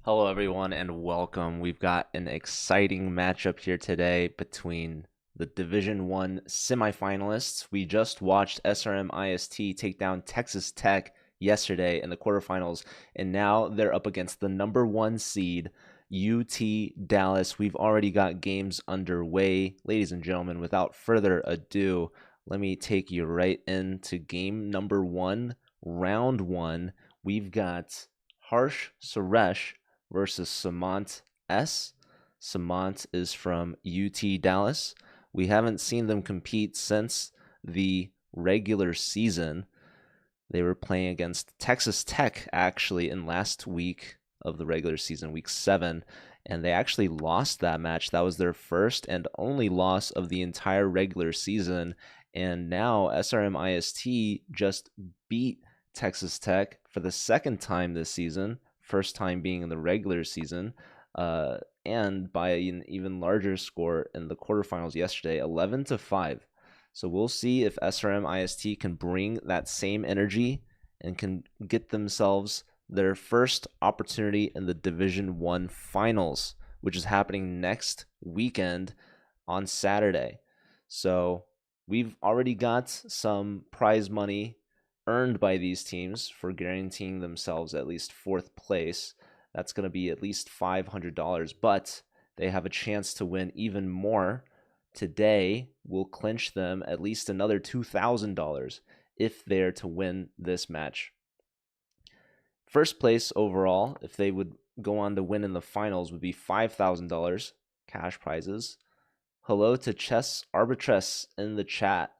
Hello, everyone, and welcome. We've got an exciting matchup here today between the Division 1 semifinalists. We just watched SRM IST take down Texas Tech yesterday in the quarterfinals, and now they're up against the #1 seed, UT Dallas. We've already got games underway. Ladies and gentlemen, without further ado, let me take you right into game #1, round one. We've got Harsh Suresh versus Samant S. Samant is from UT Dallas. We haven't seen them compete since the regular season. They were playing against Texas Tech actually in last week of the regular season, week 7, and they actually lost that match. That was their first and only loss of the entire regular season. And now SRM IST just beat Texas Tech for the second time this season, first time being in the regular season, and by an even larger score in the quarterfinals yesterday, 11-5. So we'll see if SRM IST can bring that same energy and can get themselves their first opportunity in the Division 1 finals, which is happening next weekend on Saturday. So we've already got some prize money earned by these teams for guaranteeing themselves at least fourth place. That's going to be at least $500, but they have a chance to win even more. Today will clinch them at least another $2,000 if they're to win this match. First place overall, if they would go on to win in the finals, would be $5,000 cash prizes. Hello to Chess Arbitress in the chat.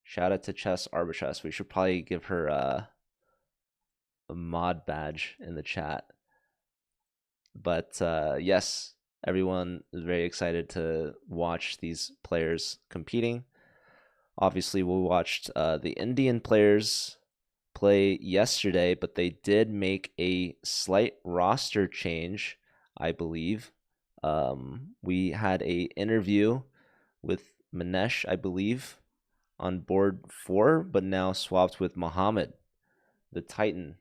Shout out to Chess Arbitress. We should probably give her a mod badge in the chat. But yes, everyone is very excited to watch these players competing. Obviously, we watched the Indian players play yesterday, but they did make a slight roster change, I believe. We had a interview with Manesh, I believe, on board 4, but now swapped with Muhammad, the Titan,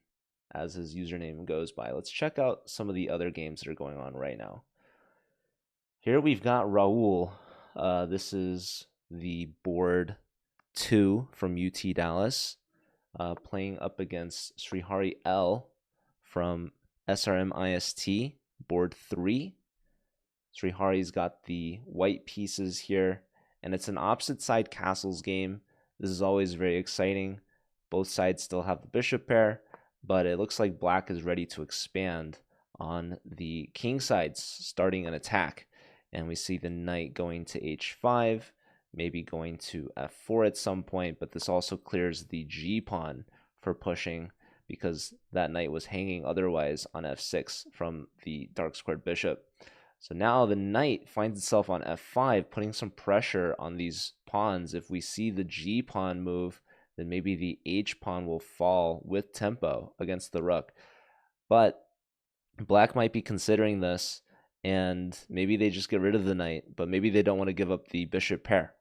as his username goes by. Let's check out some of the other games that are going on right now. Here we've got Raul. This is the board 2 from UT Dallas, playing up against Srihari L from SRM IST, board 3. Srihari's got the white pieces here, and it's an opposite side castles game. This is always very exciting. Both sides still have the bishop pair, but it looks like black is ready to expand on the king sides, starting an attack. And we see the knight going to h5, maybe going to f4 at some point, but this also clears the g pawn for pushing because that knight was hanging otherwise on f6 from the dark squared bishop. So now the knight finds itself on f5, putting some pressure on these pawns. If we see the g pawn move, then maybe the h pawn will fall with tempo against the rook. But black might be considering this, and maybe they just get rid of the knight, but maybe they don't want to give up the bishop pair.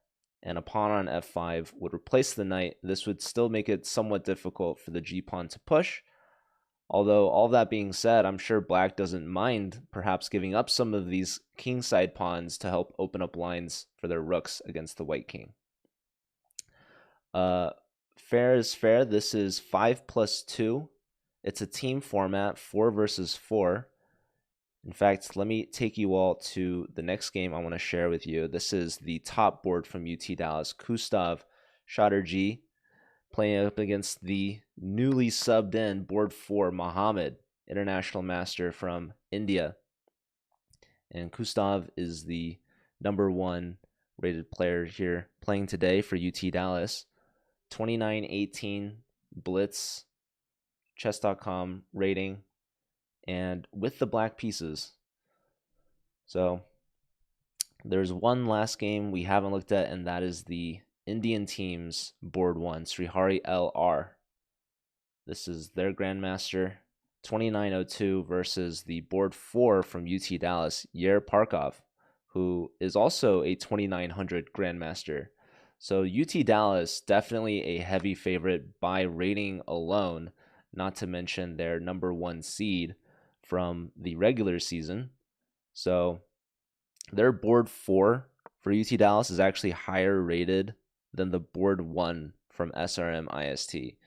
And a pawn on f5 would replace the knight. This would still make it somewhat difficult for the g pawn to push. Although, all that being said, I'm sure black doesn't mind perhaps giving up some of these kingside pawns to help open up lines for their rooks against the white king. Fair is fair. This is 5+2. It's a team format, 4 versus 4. In fact, let me take you all to the next game I want to share with you. This is the top board from UT Dallas. Gustav Chatterjee playing up against the newly subbed in board 4, Muhammad, international master from India. And Gustav is the #1 rated player here playing today for UT Dallas. 2918 Blitz, chess.com rating, and with the black pieces. So there's one last game we haven't looked at, and that is the Indian team's board 1, Srihari LR. This is their grandmaster, 2902 versus the board 4 from UT Dallas, Yair Parkov, who is also a 2900 grandmaster. So UT Dallas, definitely a heavy favorite by rating alone, not to mention their #1 seed from the regular season. So their board 4 for UT Dallas is actually higher rated than the board 1 from SRM IST.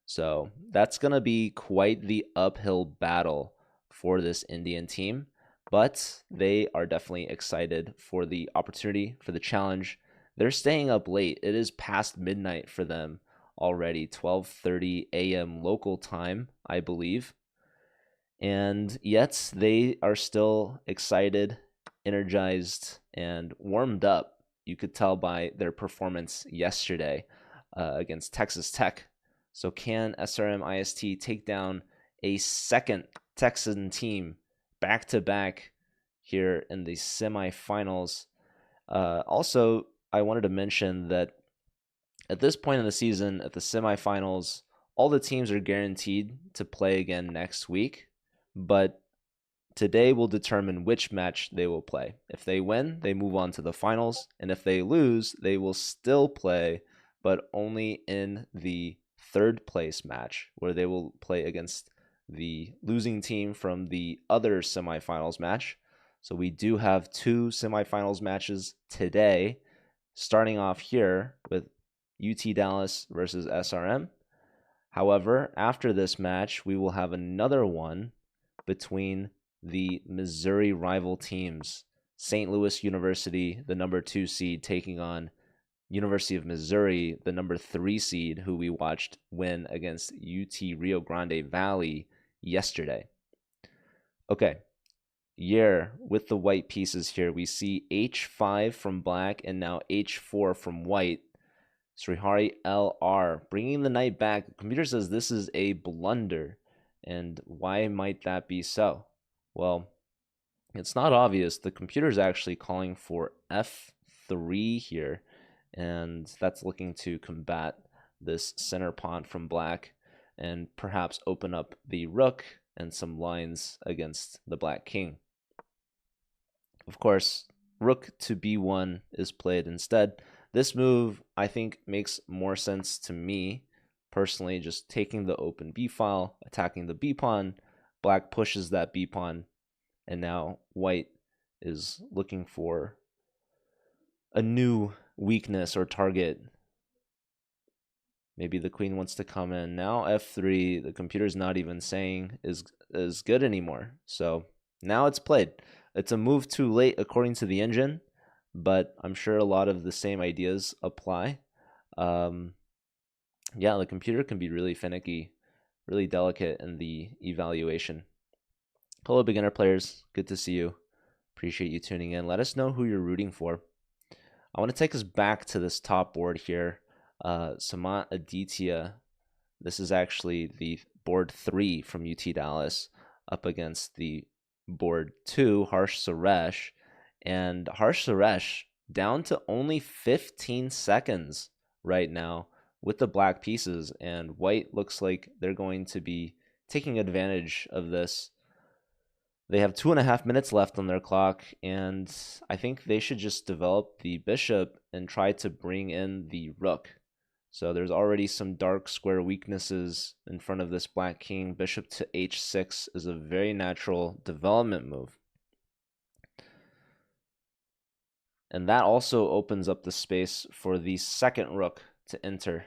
So that's going to be quite the uphill battle for this Indian team, but they are definitely excited for the opportunity, for the challenge. They're staying up late. It is past midnight for them already, 12:30 a.m. local time, I believe. And yet they are still excited, energized, and warmed up. You could tell by their performance yesterday against Texas Tech. So can SRM IST take down a second Texan team back to back here in the semifinals? Also, I wanted to mention that at this point in the season, at the semifinals, all the teams are guaranteed to play again next week, but today will determine which match they will play. If they win, they move on to the finals, and if they lose, they will still play, but only in the third place match, where they will play against the losing team from the other semifinals match. So we do have 2 semifinals matches today, starting off here with UT Dallas versus SRM. However, after this match, we will have another one between the Missouri rival teams. St. Louis University, the number 2 seed, taking on University of Missouri, the number 3 seed, who we watched win against UT Rio Grande Valley yesterday. Okay, with the white pieces here, we see H5 from black and now H4 from white. Srihari LR bringing the knight back. The computer says this is a blunder. And why might that be so? Well, it's not obvious. The computer is actually calling for F3 here, and that's looking to combat this center pawn from black and perhaps open up the rook and some lines against the black king. Of course, rook to b1 is played instead. This move, I think, makes more sense to me personally, just taking the open b file, attacking the b pawn. Black pushes that b pawn, and now white is looking for a new weakness or target. Maybe the queen wants to come in. Now f3, the computer's not even saying is good anymore. So now it's played. It's a move too late according to the engine, but I'm sure a lot of the same ideas apply. Yeah, the computer can be really finicky, really delicate in the evaluation. Hello, beginner players. Good to see you. Appreciate you tuning in. Let us know who you're rooting for. I want to take us back to this top board here. Samant Aditya. This is actually the board 3 from UT Dallas up against the board 2, Harsh Suresh. And Harsh Suresh down to only 15 seconds right now with the black pieces. And white looks like they're going to be taking advantage of this. They have 2.5 minutes left on their clock, and I think they should just develop the bishop and try to bring in the rook. So there's already some dark square weaknesses in front of this black king. Bishop to h6 is a very natural development move. And that also opens up the space for the second rook to enter.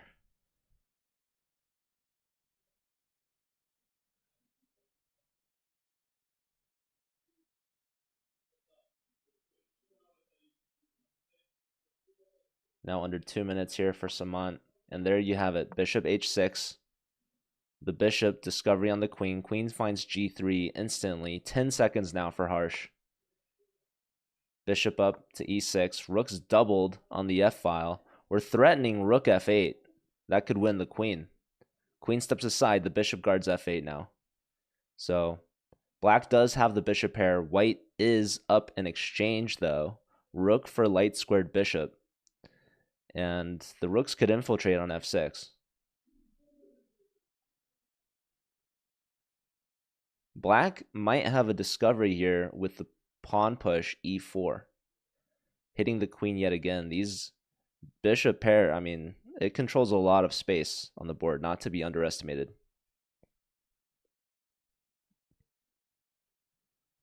Now under 2 minutes here for Samant. And there you have it. Bishop h6. The bishop, discovery on the queen. Queen finds g3 instantly. 10 seconds now for Harsh. Bishop up to e6. Rook's doubled on the f-file. We're threatening rook f8. That could win the queen. Queen steps aside. The bishop guards f8 now. So black does have the bishop pair. White is up in exchange, though. Rook for light squared bishop. And the rooks could infiltrate on f6. Black might have a discovery here with the pawn push e4. Hitting the queen yet again. These bishop pair, I mean, it controls a lot of space on the board, not to be underestimated.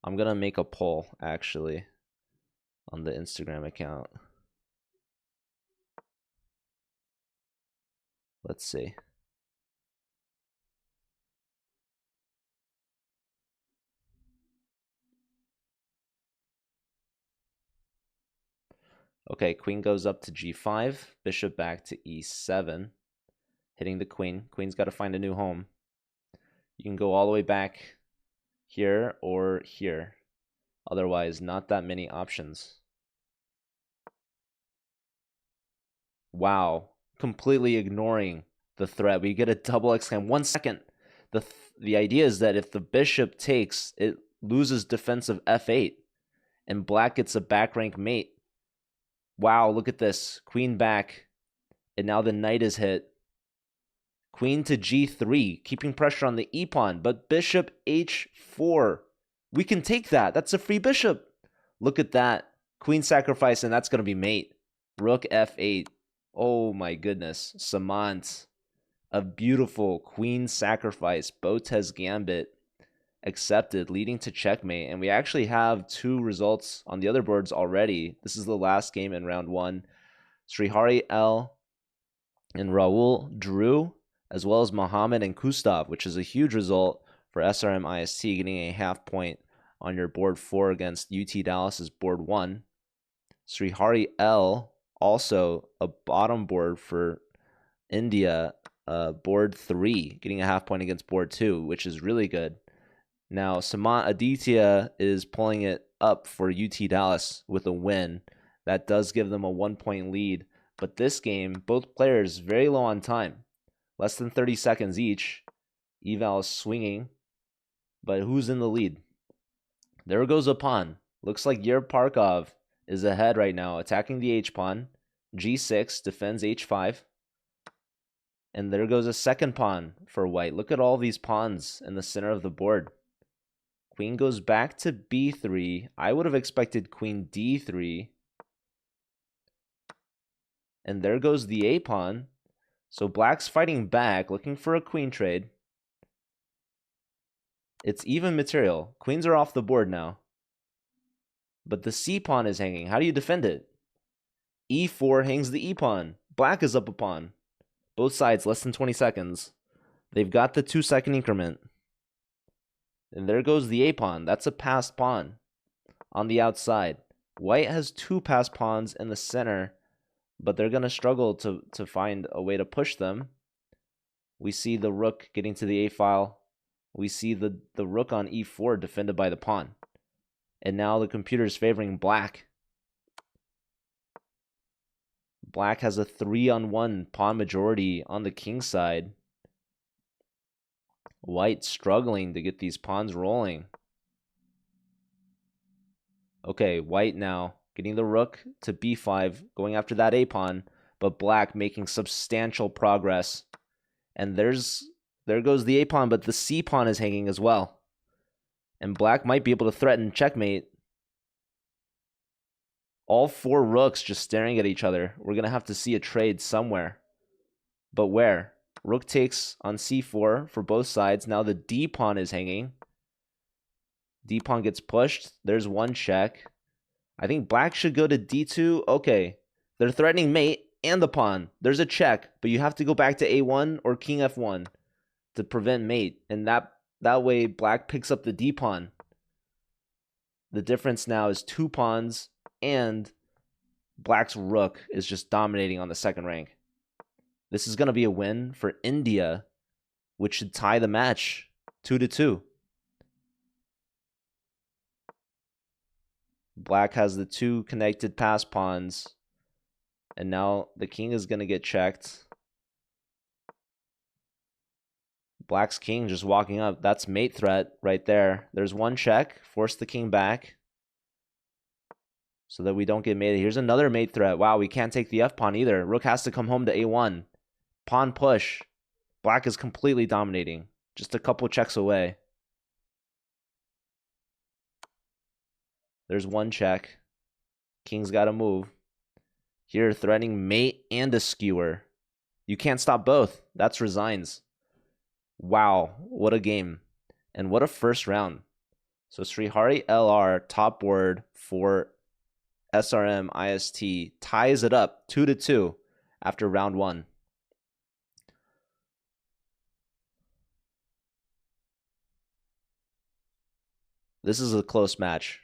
I'm going to make a poll, actually, on the Instagram account. Let's see. Okay, queen goes up to g5, bishop back to e7, hitting the queen. Queen's got to find a new home. You can go all the way back here or here. Otherwise, not that many options. Wow, completely ignoring the threat. We get a double exclam. 1 second. The idea is that if the bishop takes, it loses defensive f8, and black gets a back rank mate. Wow, look at this. Queen back, and now the knight is hit. Queen to g3, keeping pressure on the e-pawn, but bishop h4. We can take that. That's a free bishop. Look at that. Queen sacrifice, and that's going to be mate. Rook f8. Oh my goodness. Samant. A beautiful queen sacrifice. Botez gambit accepted, leading to checkmate. And we actually have 2 results on the other boards already. This is the last game in round 1. Srihari L and Raul drew, as well as Mohammed and Kustav, which is a huge result for SRM IST, getting a half point on your board 4 against UT Dallas's board 1. Srihari L, also a bottom board for India, board 3, getting a half point against board 2, which is really good. Now, Samant Aditya is pulling it up for UT Dallas with a win. That does give them a 1-point lead. But this game, both players very low on time. Less than 30 seconds each. Eval is swinging. But who's in the lead? There goes a pawn. Looks like Yur Parkov is ahead right now, attacking the h-pawn. g6 defends h5. And there goes a second pawn for white. Look at all these pawns in the center of the board. Queen goes back to b3. I would have expected queen d3. And there goes the a-pawn. So black's fighting back, looking for a queen trade. It's even material. Queens are off the board now. But the c-pawn is hanging. How do you defend it? e4 hangs the e-pawn. Black is up a pawn. Both sides, less than 20 seconds. They've got the 2-second increment. And there goes the a-pawn. That's a passed pawn on the outside. White has 2 passed pawns in the center, but they're going to struggle to find a way to push them. We see the rook getting to the a-file. We see the rook on e4 defended by the pawn. And now the computer is favoring black. Black has a 3-on-1 pawn majority on the king side. White struggling to get these pawns rolling. Okay, white now getting the rook to b5, going after that a-pawn, but black making substantial progress. And there goes the a-pawn, but the c-pawn is hanging as well. And black might be able to threaten checkmate. All 4 rooks just staring at each other. We're going to have to see a trade somewhere. But where? Rook takes on c4 for both sides. Now the d-pawn is hanging. D-pawn gets pushed. There's one check. I think black should go to d2. Okay. They're threatening mate and the pawn. There's a check, but you have to go back to a1 or king f1 to prevent mate. And that way black picks up the d-pawn. The difference now is 2 pawns, and black's rook is just dominating on the second rank. This is going to be a win for India, which should tie the match 2-2. Black has the 2 connected pass pawns, and now the king is going to get checked. Black's king just walking up. That's mate threat right there. There's one check. Force the king back so that we don't get mated. Here's another mate threat. Wow, we can't take the f-pawn either. Rook has to come home to a1. Pawn push. Black is completely dominating. Just a couple checks away. There's one check. King's got to move. Here, threatening mate and a skewer. You can't stop both. That's resigns. Wow, what a game. And what a first round. So Srihari LR, top word for SRM IST, ties it up 2-2 after round 1. This is a close match.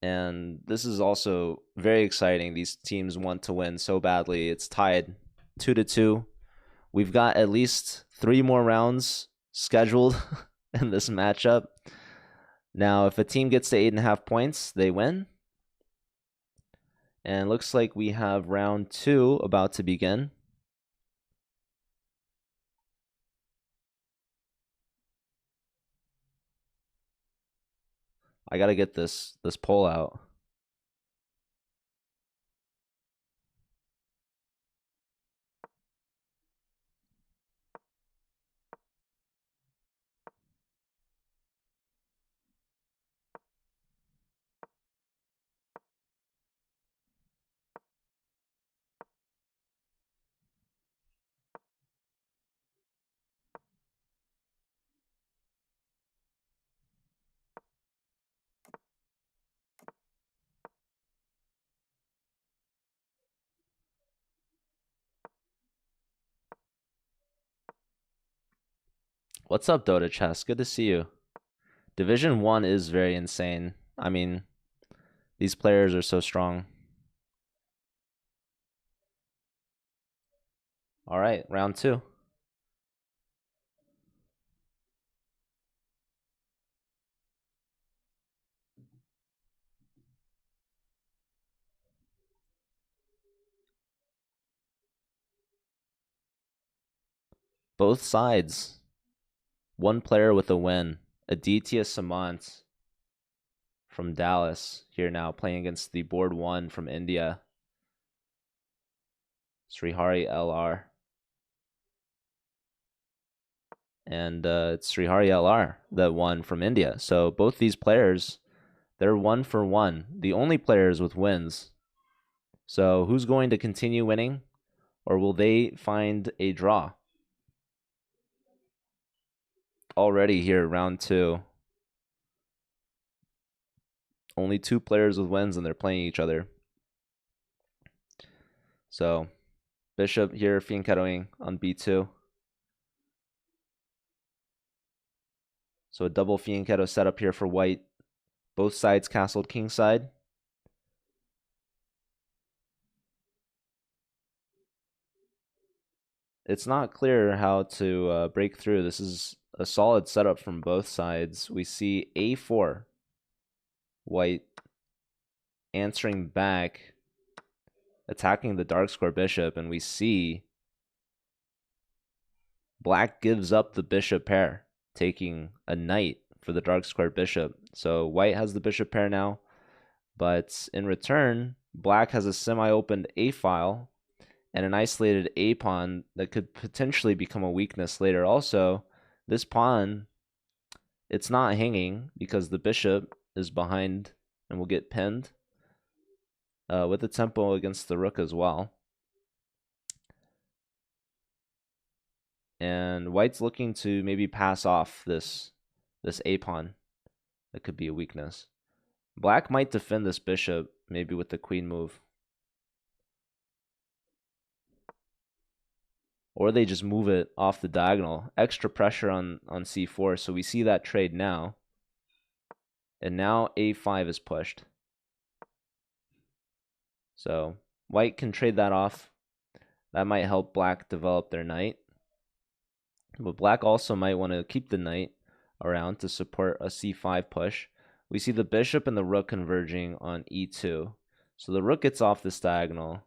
And this is also very exciting. These teams want to win so badly. It's tied 2-2. We've got at least 3 more rounds scheduled in this matchup. Now, if a team gets to 8.5 points, they win. And it looks like we have round 2 about to begin. I gotta get this poll out. What's up, Dota Chess? Good to see you. Division 1 is very insane. I mean, these players are so strong. All right, round 2. Both sides. One player with a win. Aditya Samant from Dallas here now playing against the board 1 from India. Srihari LR. And it's Srihari LR that won from India. So both these players, they're 1 for 1. The only players with wins. So who's going to continue winning? Or will they find a draw? Already here, round 2. Only 2 players with wins and they're playing each other. So Bishop here, fianchettoing on B2. So a double fianchetto setup here for white. Both sides castled kingside. It's not clear how to break through. This is a solid setup from both sides. We see A4, white answering back, attacking the dark square bishop, and we see black gives up the bishop pair, taking a knight for the dark square bishop. So white has the bishop pair now, but in return, black has a semi-opened A file and an isolated A pawn that could potentially become a weakness later. Also, this pawn, it's not hanging because the bishop is behind and will get pinned with the tempo against the rook as well. And white's looking to maybe pass off this A pawn. That could be a weakness. Black might defend this bishop, maybe with the queen move. Or they just move it off the diagonal. Extra pressure on c4, so we see that trade now. And now a5 is pushed. So white can trade that off. That might help black develop their knight. But black also might want to keep the knight around to support a c5 push. We see the bishop and the rook converging on e2. So the rook gets off this diagonal.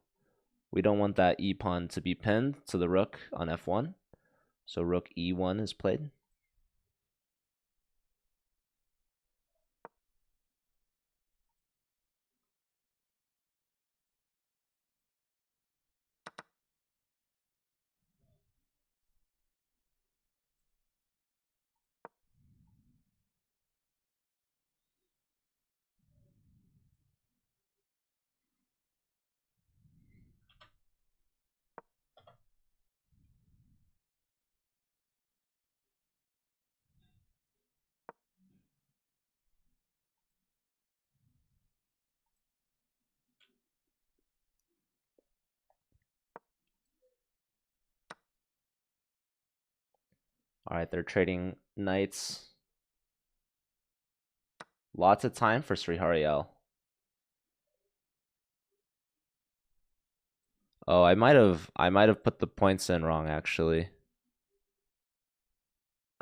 We don't want that e pawn to be pinned to the rook on f1. So rook e1 is played. Alright, they're trading knights. Lots of time for Srihariel. Oh, I might have put the points in wrong actually.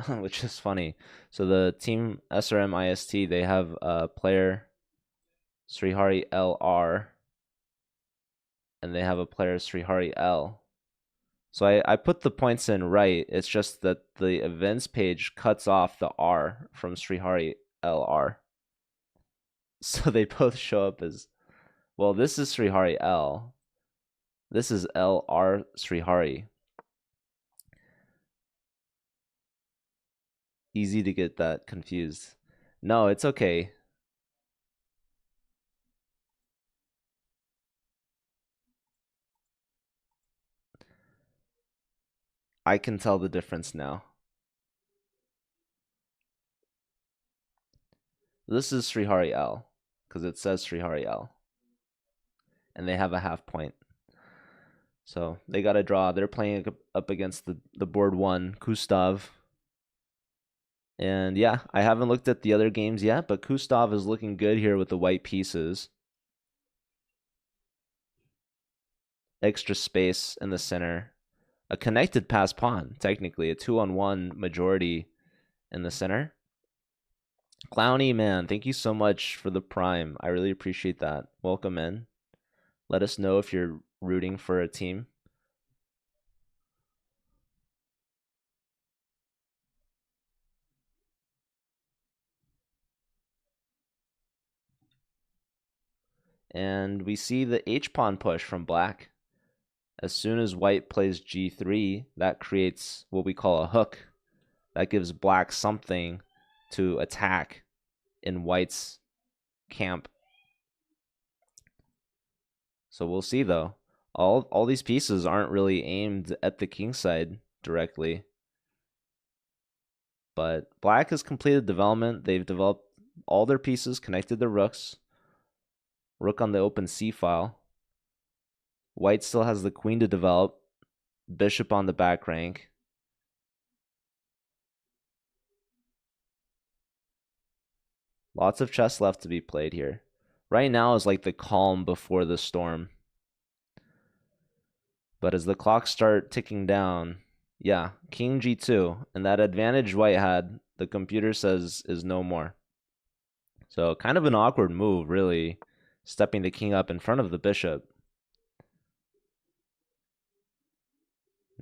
Which is funny. So the team SRM IST, they have a player Srihari LR and they have a player Srihari L. So I put the points in right. It's just that the events page cuts off the R from Srihari LR. So they both show up as, well, this is Srihari L. This is LR Srihari. Easy to get that confused. No, it's okay. I can tell the difference now. This is Srihari L, because it says Srihari L. And they have a half point. So they got a draw. They're playing up against the board one, Gustav. And yeah, I haven't looked at the other games yet, but Gustav is looking good here with the white pieces. Extra space in the center. A connected pass pawn, technically. A 2-on-1 majority in the center. Clowny, man, thank you so much for the prime. I really appreciate that. Welcome in. Let us know if you're rooting for a team. And we see the H-pawn push from black. As soon as white plays G3, that creates what we call a hook. That gives black something to attack in white's camp. So we'll see though. All these pieces aren't really aimed at the king side directly. But black has completed development. They've developed all their pieces, connected the rooks. Rook on the open C file. White still has the queen to develop. Bishop on the back rank. Lots of chess left to be played here. Right now is like the calm before the storm. But as the clocks start ticking down, yeah, king G2, and that advantage white had, the computer says is no more. So kind of an awkward move, really, stepping the king up in front of the bishop.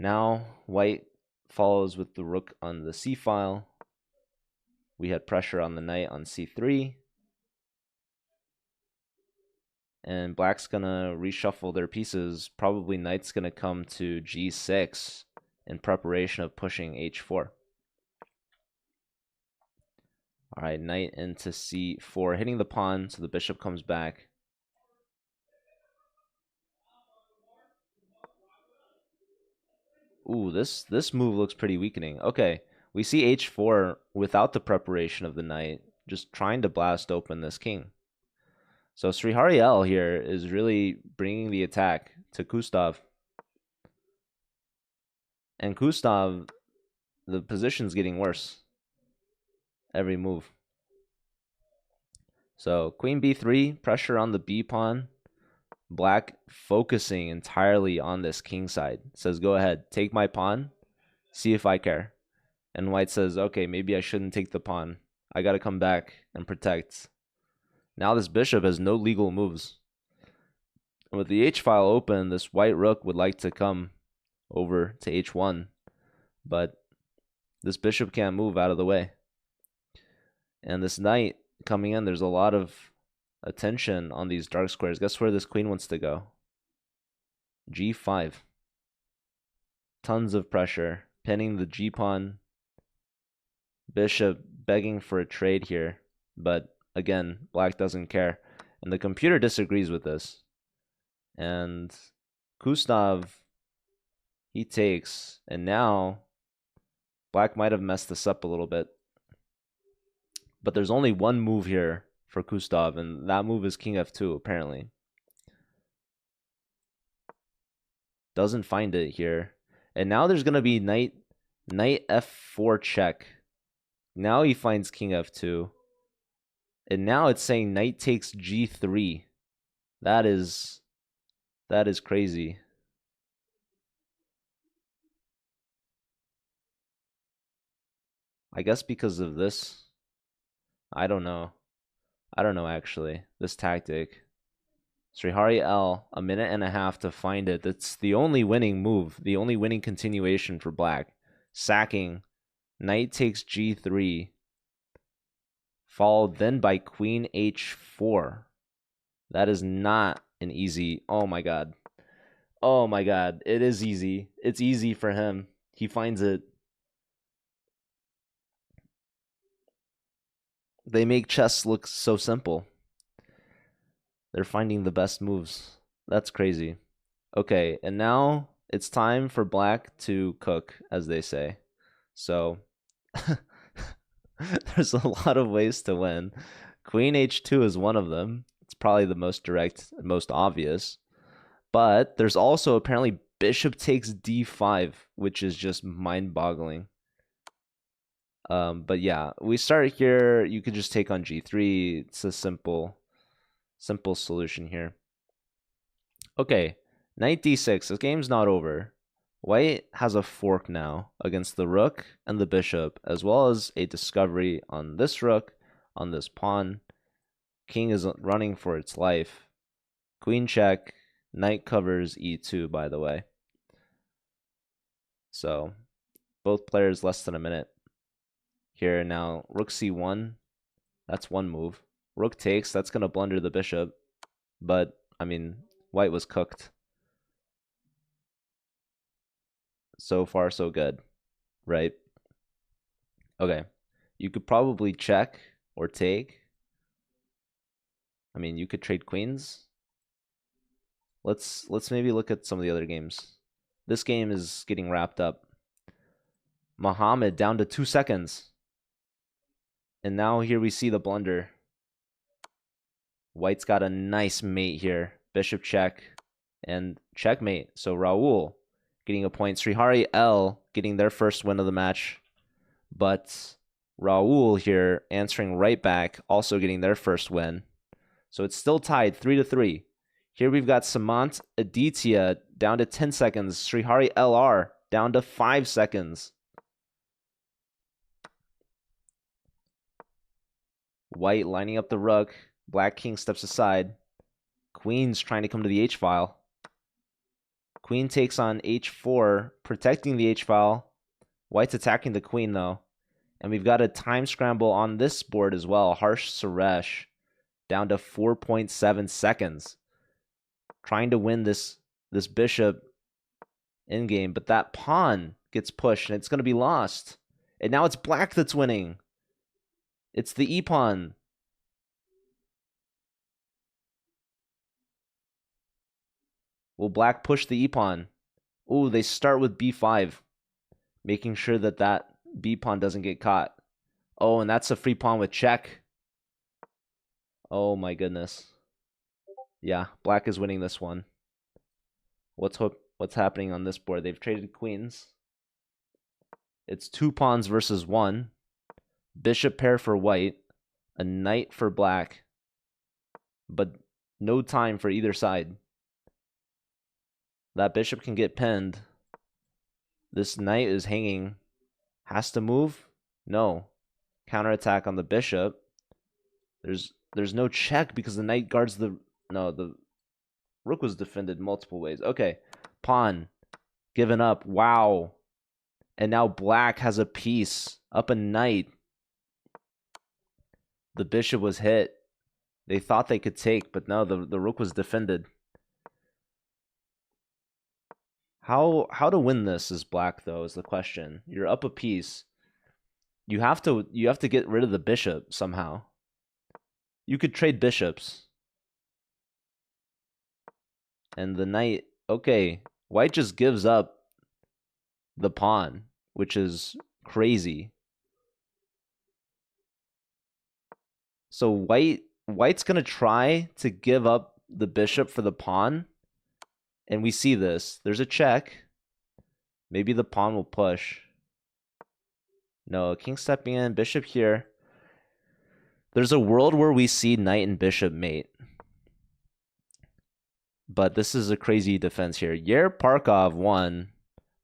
Now white follows with the rook on the C file. We had pressure on the knight on C3. And black's gonna reshuffle their pieces. Probably knight's gonna come to G6 in preparation of pushing H4. All right, knight into C4, hitting the pawn, so the bishop comes back. Ooh, this move looks pretty weakening. Okay, we see H4 without the preparation of the knight, just trying to blast open this king. So Srihariel here is really bringing the attack to Gustav. And Gustav, the position's getting worse every move. So queen b3, pressure on the b pawn. Black focusing entirely on this king side. Says, go ahead, take my pawn, see if I care. And white says, okay, maybe I shouldn't take the pawn. I got to come back and protect. Now this bishop has no legal moves. With the h-file open, this white rook would like to come over to h1. But this bishop can't move out of the way. And this knight coming in, there's a lot of attention on these dark squares. Guess where this queen wants to go? G5. Tons of pressure. Pinning the g-pawn. Bishop begging for a trade here. But again, black doesn't care. And the computer disagrees with this. And Gustav, he takes. And now, black might have messed this up a little bit. But there's only one move here for Gustav, and that move is king f2, apparently. Doesn't find it here. And now there's going to be knight Knight f4 check. Now he finds king f2. And now it's saying knight takes g3. That is crazy. I guess because of this. I don't know. I don't know actually. This tactic. Srihari L, a minute and a half to find it. That's the only winning move, the only winning continuation for black. Sacking. Knight takes g3. Followed then by queen h4. That is not an easy. Oh my god. Oh my god. It is easy. It's easy for him. He finds it. They make chess look so simple. They're finding the best moves. That's crazy. Okay, and now it's time for black to cook, as they say. So there's a lot of ways to win. Queen h2 is one of them. It's probably the most direct and most obvious. But there's also apparently bishop takes d5, which is just mind-boggling. But yeah, we start here. You could just take on g3. It's a simple solution here. Okay, knight d6. This game's not over. White has a fork now against the rook and the bishop, as well as a discovery on this rook, on this pawn. King is running for its life. Queen check. Knight covers e2, by the way. So, both players less than a minute. Here now, rook c1. That's one move. Rook takes. That's going to blunder the bishop. But, I mean, white was cooked. So far, so good, right? Okay. You could probably check or take. I mean, you could trade queens. Let's maybe look at some of the other games. This game is getting wrapped up. Muhammad down to 2 seconds. And now here we see the blunder. White's got a nice mate here. Bishop check and checkmate. So Raul getting a point. Srihari L getting their first win of the match. But Raul here answering right back, also getting their first win. So it's still tied 3-3. Here we've got Samant Aditya down to 10 seconds. Srihari LR down to 5 seconds. White lining up the rook. Black king steps aside. Queen's trying to come to the h-file. Queen takes on h4, protecting the h-file. White's attacking the queen, though. And we've got a time scramble on this board as well. Harsh Suresh down to 4.7 seconds. Trying to win this bishop in game, but that pawn gets pushed and it's going to be lost. And now it's black that's winning. It's the e-pawn. Will black push the e-pawn? Ooh, they start with b5, making sure that that b-pawn doesn't get caught. Oh, and that's a free pawn with check. Oh my goodness. Yeah, black is winning this one. What's happening on this board? They've traded queens. It's 2 pawns versus 1. Bishop pair for white. A knight for black. But no time for either side. That bishop can get pinned. This knight is hanging. Has to move? No. Counterattack on the bishop. There's no check because the knight guards the... No, the rook was defended multiple ways. Okay. Pawn. Given up. Wow. And now black has a piece. Up a knight. The bishop was hit. They thought they could take, but no, the rook was defended. How to win this is black, though, is the question. You're up a piece. You have to get rid of the bishop somehow. You could trade bishops. And the knight, okay, white just gives up the pawn, which is crazy. So white's going to try to give up the bishop for the pawn. And we see this. There's a check. Maybe the pawn will push. No, king stepping in, bishop here. There's a world where we see knight and bishop mate. But this is a crazy defense here. Parkov won,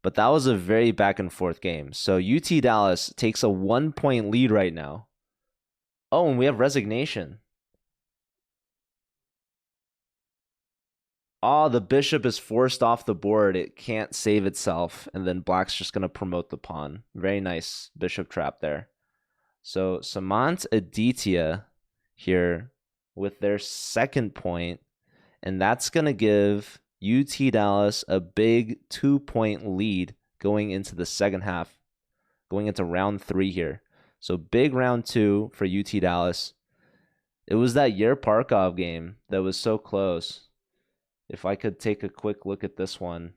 but that was a very back and forth game. So UT Dallas takes a 1-point lead right now. Oh, and we have resignation. Oh, the bishop is forced off the board. It can't save itself. And then black's just going to promote the pawn. Very nice bishop trap there. So Samant Aditya here with their second point. And that's going to give UT Dallas a big 2-point lead going into the second half, going into round 3 here. So big round 2 for UT Dallas. It was that Parkov game that was so close. If I could take a quick look at this one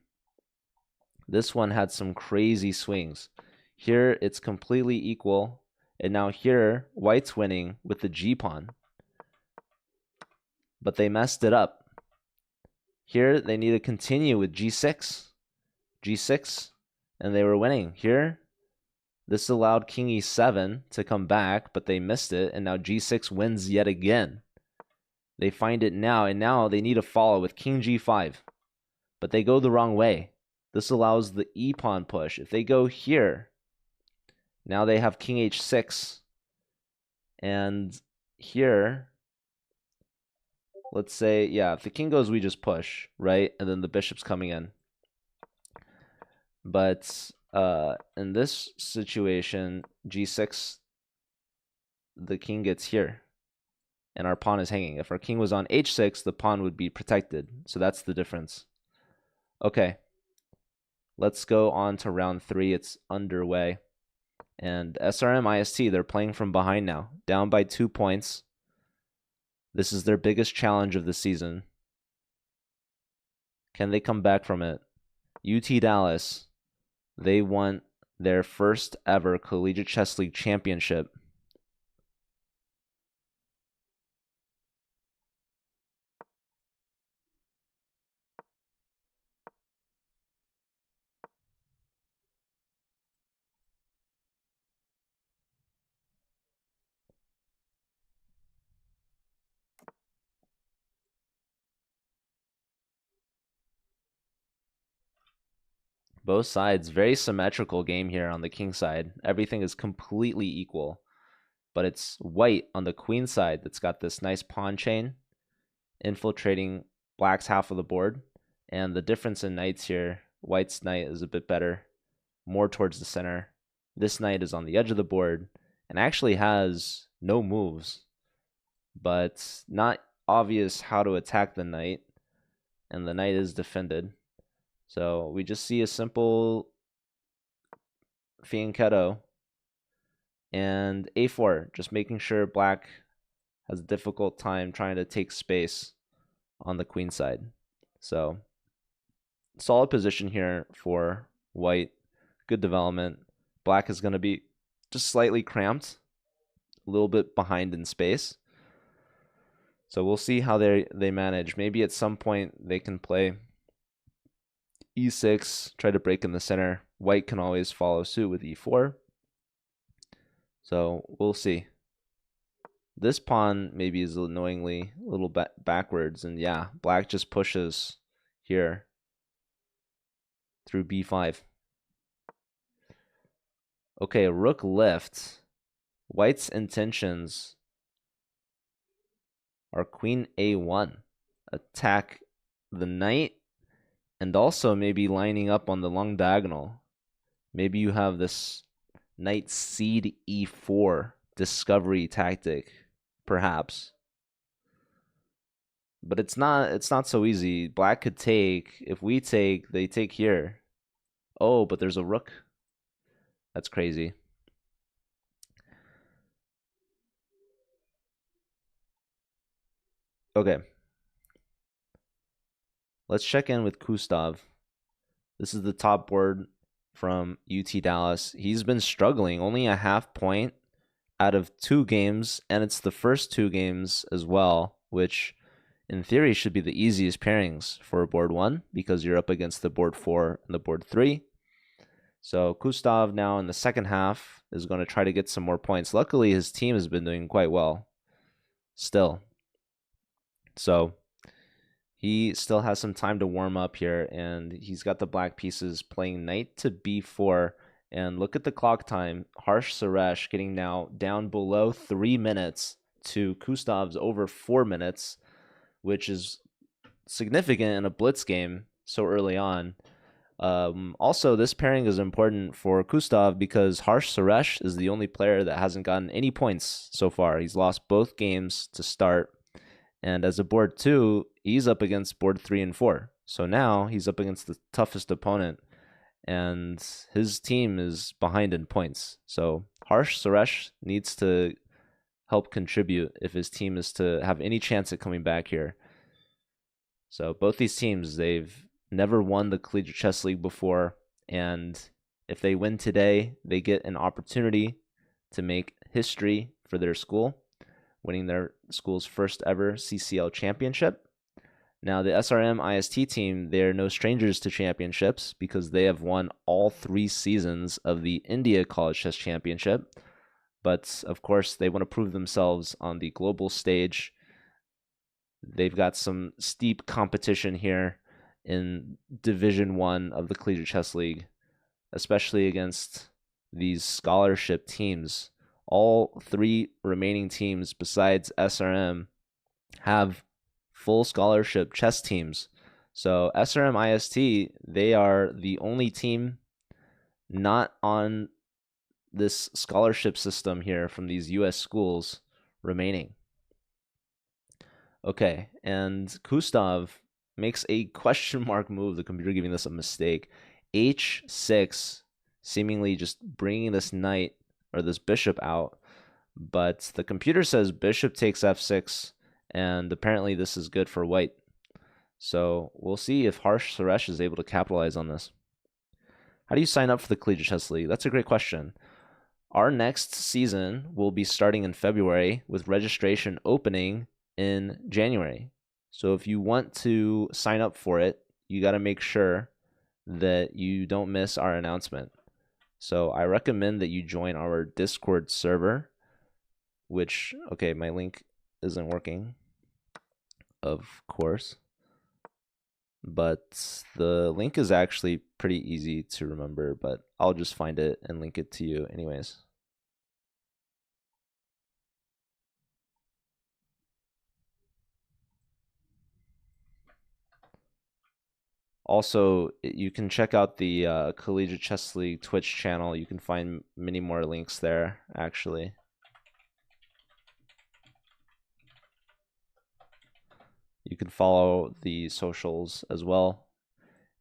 had some crazy swings. Here, it's completely equal. And now here, white's winning with the G-pawn. But they messed it up. Here, they need to continue with G6. G6, and they were winning. Here, this allowed King E7 to come back, but they missed it, and now G6 wins yet again. They find it now, and now they need to follow with King G5. But they go the wrong way. This allows the E-pawn push. If they go here, now they have King H6. And here, let's say, yeah, if the king goes, we just push, right? And then the bishop's coming in. But in this situation, G6, the king gets here. And our pawn is hanging. If our king was on H6, the pawn would be protected. So that's the difference. Okay. Let's go on to round 3. It's underway. And SRM IST, they're playing from behind now. Down by 2 points. This is their biggest challenge of the season. Can they come back from it? UT Dallas, they won their first ever Collegiate Chess League championship. Both sides, very symmetrical game here on the king side. Everything is completely equal. But it's white on the queen side that's got this nice pawn chain infiltrating black's half of the board. And the difference in knights here, white's knight is a bit better, more towards the center. This knight is on the edge of the board and actually has no moves, but not obvious how to attack the knight. And the knight is defended. So we just see a simple fianchetto and A4, just making sure black has a difficult time trying to take space on the queen side. So solid position here for white. Good development. Black is going to be just slightly cramped, a little bit behind in space. So we'll see how they manage. Maybe at some point they can play E6, try to break in the center. White can always follow suit with E4. So we'll see. This pawn maybe is annoyingly a little backwards. And yeah, black just pushes here through B5. Okay, rook lift. White's intentions are queen A1. Attack the knight. And also maybe lining up on the long diagonal. Maybe you have this knight cede E4 discovery tactic, perhaps. But it's not so easy. Black could take. If we take, they take here. Oh, but there's a rook. That's crazy. Okay. Let's check in with Gustav. This is the top board from UT Dallas. He's been struggling, only a half point out of 2 games, and it's the first 2 games as well, which in theory should be the easiest pairings for board 1 because you're up against the board 4 and the board 3. So Gustav now in the second half is going to try to get some more points. Luckily, his team has been doing quite well still. So he still has some time to warm up here, and he's got the black pieces playing knight to b4. And look at the clock time. Harsh Suresh getting now down below 3 minutes to Gustav's over 4 minutes, which is significant in a blitz game so early on. Also, this pairing is important for Gustav because Harsh Suresh is the only player that hasn't gotten any points so far. He's lost both games to start. And as a board 2, he's up against board 3 and 4. So now he's up against the toughest opponent, and his team is behind in points. So Harsh Suresh needs to help contribute if his team is to have any chance at coming back here. So both these teams, they've never won the Collegiate Chess League before, and if they win today, they get an opportunity to make history for their school, winning their school's first ever CCL championship. Now, the SRM IST team, they're no strangers to championships because they have won all 3 seasons of the India College Chess Championship. But, of course, they want to prove themselves on the global stage. They've got some steep competition here in Division 1 of the Collegiate Chess League, especially against these scholarship teams. All 3 remaining teams besides SRM have full scholarship chess teams. So SRM IST, they are the only team not on this scholarship system here from these US schools remaining. Okay, and Gustav makes a question mark move, the computer giving this a mistake. H6, seemingly just bringing this knight or this bishop out, but the computer says bishop takes f6, and apparently this is good for white. So we'll see if Harsh Suresh is able to capitalize on this. How do you sign up for the Collegiate Chess League? That's a great question. Our next season will be starting in February with registration opening in January. So if you want to sign up for it, you got to make sure that you don't miss our announcement. So I recommend that you join our Discord server, which, okay, my link isn't working, of course, but the link is actually pretty easy to remember, but I'll just find it and link it to you anyways. Also, you can check out the Collegiate Chess League Twitch channel. You can find many more links there, actually. You can follow the socials as well,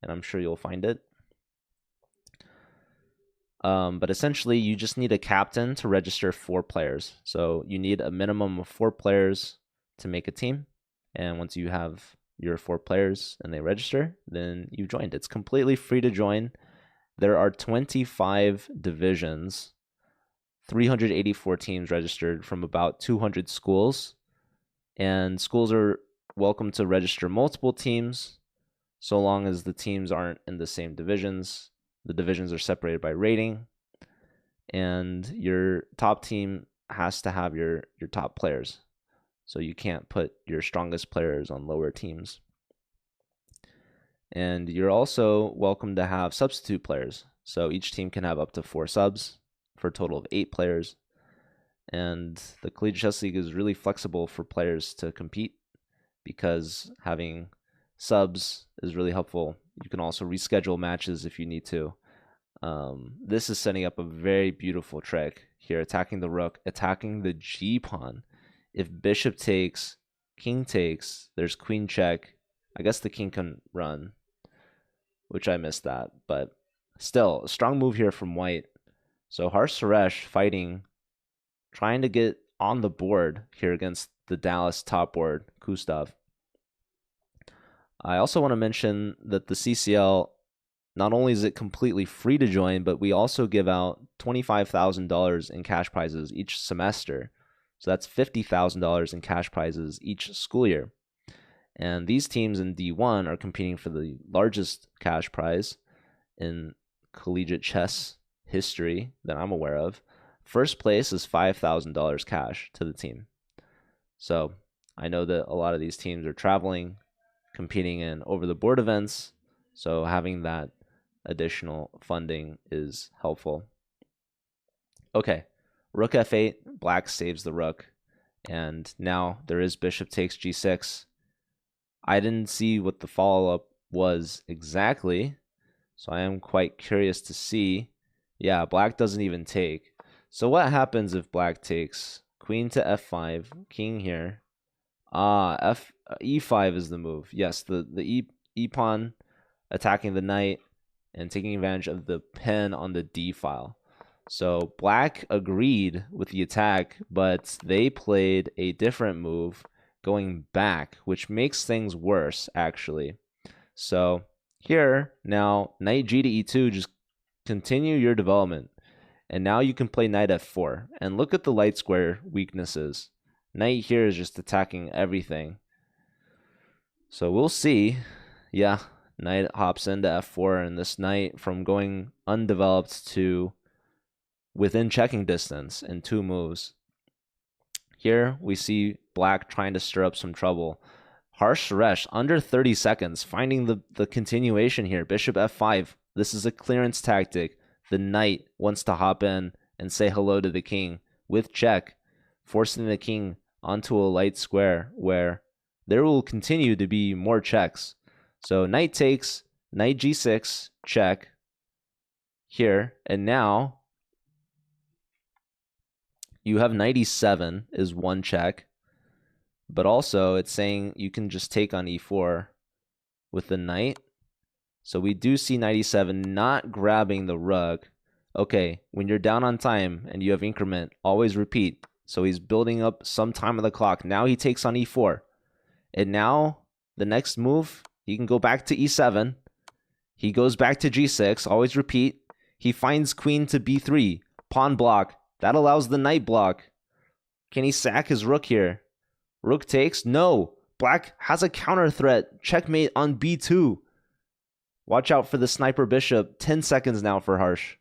and I'm sure you'll find it. But essentially, you just need a captain to register 4 players. So you need a minimum of 4 players to make a team. And once you have your 4 players and they register, then you've joined. It's completely free to join. There are 25 divisions, 384 teams registered from about 200 schools. And schools are welcome to register multiple teams so long as the teams aren't in the same divisions. The divisions are separated by rating, and your top team has to have your top players. So you can't put your strongest players on lower teams. And you're also welcome to have substitute players. So each team can have up to 4 subs for a total of 8 players. And the Collegiate Chess League is really flexible for players to compete because having subs is really helpful. You can also reschedule matches if you need to. This is setting up a very beautiful trick here, attacking the rook, attacking the G pawn. If bishop takes, king takes, there's queen check. I guess the king can run, which I missed that, but still a strong move here from white. So Harsh Suresh fighting, trying to get on the board here against the Dallas top board, Gustav. I also want to mention that the CCL, not only is it completely free to join, but we also give out $25,000 in cash prizes each semester. So that's $50,000 in cash prizes each school year. And these teams in D1 are competing for the largest cash prize in collegiate chess history that I'm aware of. First place is $5,000 cash to the team. So I know that a lot of these teams are traveling, competing in over-the-board events, so having that additional funding is helpful. Okay, rook f8, black saves the rook, and now there is bishop takes g6. I didn't see what the follow-up was exactly, so I am quite curious to see. Yeah, black doesn't even take. So what happens if black takes? Queen to f5, king here. E5 is the move. Yes, the e pawn attacking the knight and taking advantage of the pin on the d file. So black agreed with the attack, but they played a different move going back, which makes things worse, actually. So here, now, knight g to e2, just continue your development. And now you can play knight f4. And look at the light square weaknesses. Knight here is just attacking everything. So we'll see. Yeah, knight hops into f4, and this knight from going undeveloped to within checking distance in 2 moves. Here we see black trying to stir up some trouble. Harsh Suresh, under 30 seconds, finding the continuation here. Bishop f5. This is a clearance tactic. The knight wants to hop in and say hello to the king with check, forcing the king onto a light square where there will continue to be more checks. So knight takes, knight g6, check here, and now you have knight e7 is 1 check, but also it's saying you can just take on e4 with the knight. So we do see knight e7 not grabbing the rook. Okay, when you're down on time and you have increment, always repeat. So he's building up some time on the clock. Now he takes on e4. And now the next move, he can go back to e7. He goes back to g6. Always repeat. He finds queen to b3. Pawn block. That allows the knight block. Can he sack his rook here? Rook takes? No. Black has a counter threat. Checkmate on b2. Watch out for the sniper bishop. 10 seconds now for Harsh.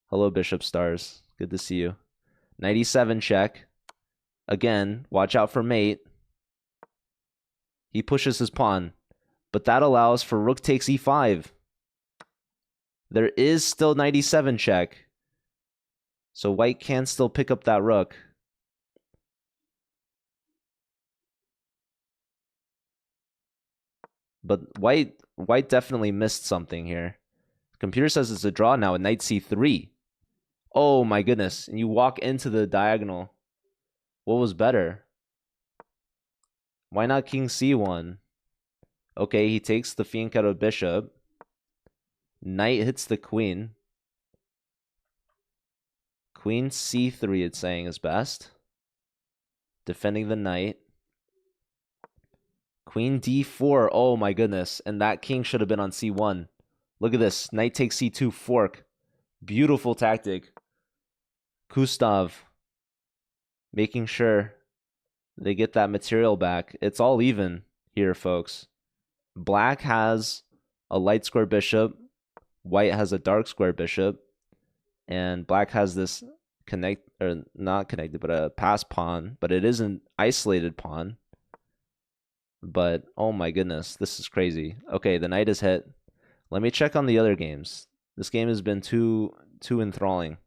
Hello, Bishop Stars. Good to see you. Knight e7 check. Again, watch out for mate. He pushes his pawn, but that allows for rook takes e5. There is still knight e7 check. So white can still pick up that rook. But white definitely missed something here. The computer says it's a draw now at knight c3. Oh my goodness. And you walk into the diagonal. What was better? Why not king c1? Okay, he takes the fianchetto bishop. Knight hits the queen. Queen c3, it's saying, is best. Defending the knight. Queen d4. Oh my goodness. And that king should have been on c1. Look at this. Knight takes c2, fork. Beautiful tactic. Gustav making sure they get that material back. It's all even here, folks. Black has a light square bishop. White has a dark square bishop. And black has this not connected, but a pass pawn. But it is an isolated pawn. But oh my goodness, this is crazy. Okay, the knight is hit. Let me check on the other games. This game has been too enthralling.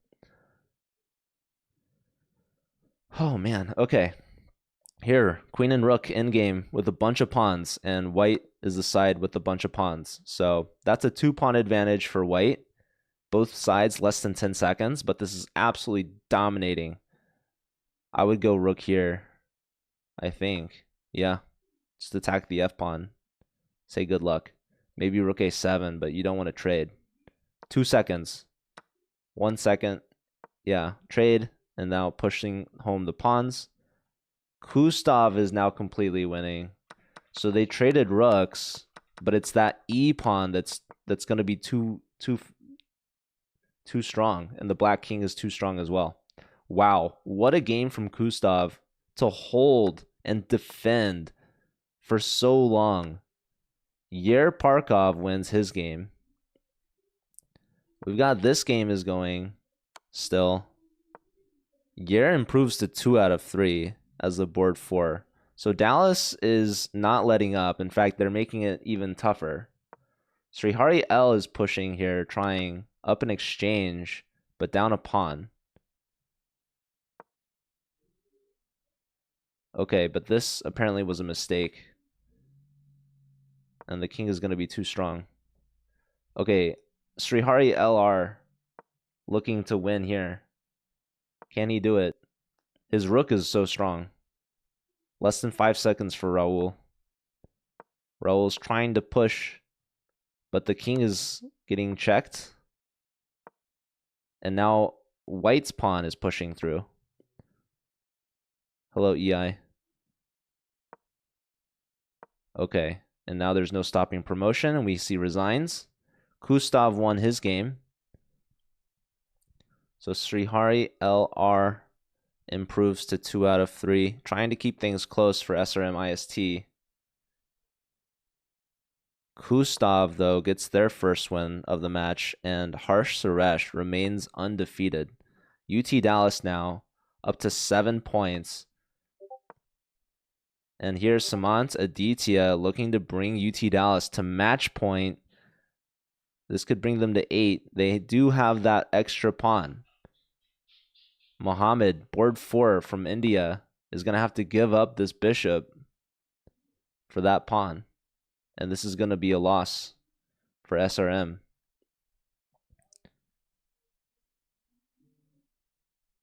Oh man, okay. Here, queen and rook in game with a bunch of pawns, and white is the side with a bunch of pawns. So that's a 2-pawn advantage for white. Both sides less than 10 seconds, but this is absolutely dominating. I would go rook here, I think. Yeah, just attack the f-pawn. Say good luck. Maybe rook a7, but you don't want to trade. 2 seconds. 1 second. Yeah, trade. And now pushing home the pawns. Gustav is now completely winning. So they traded rooks, but it's that e pawn that's going to be too strong, and the black king is too strong as well. Wow, what a game from Gustav to hold and defend for so long. Yer Parkov wins his game. We've got this game is going still. Yer improves to 2 out of 3 as the board 4. So Dallas is not letting up. In fact, they're making it even tougher. Srihari L is pushing here, trying up an exchange, but down a pawn. Okay, but this apparently was a mistake. And the king is going to be too strong. Okay, Srihari LR looking to win here. Can he do it? His rook is so strong. Less than 5 seconds for Raul. Raul's trying to push, but the king is getting checked. And now White's pawn is pushing through. Hello, EI. Okay, and now there's no stopping promotion, and we see resigns. Gustav won his game. So Srihari LR improves to 2 out of 3, trying to keep things close for SRM IST. Gustav, though, gets their first win of the match, and Harsh Suresh remains undefeated. UT Dallas now up to 7 points. And here's Samant Aditya looking to bring UT Dallas to match point. This could bring them to 8. They do have that extra pawn. Mohammed, board 4 from India, is going to have to give up this bishop for that pawn. And this is going to be a loss for SRM.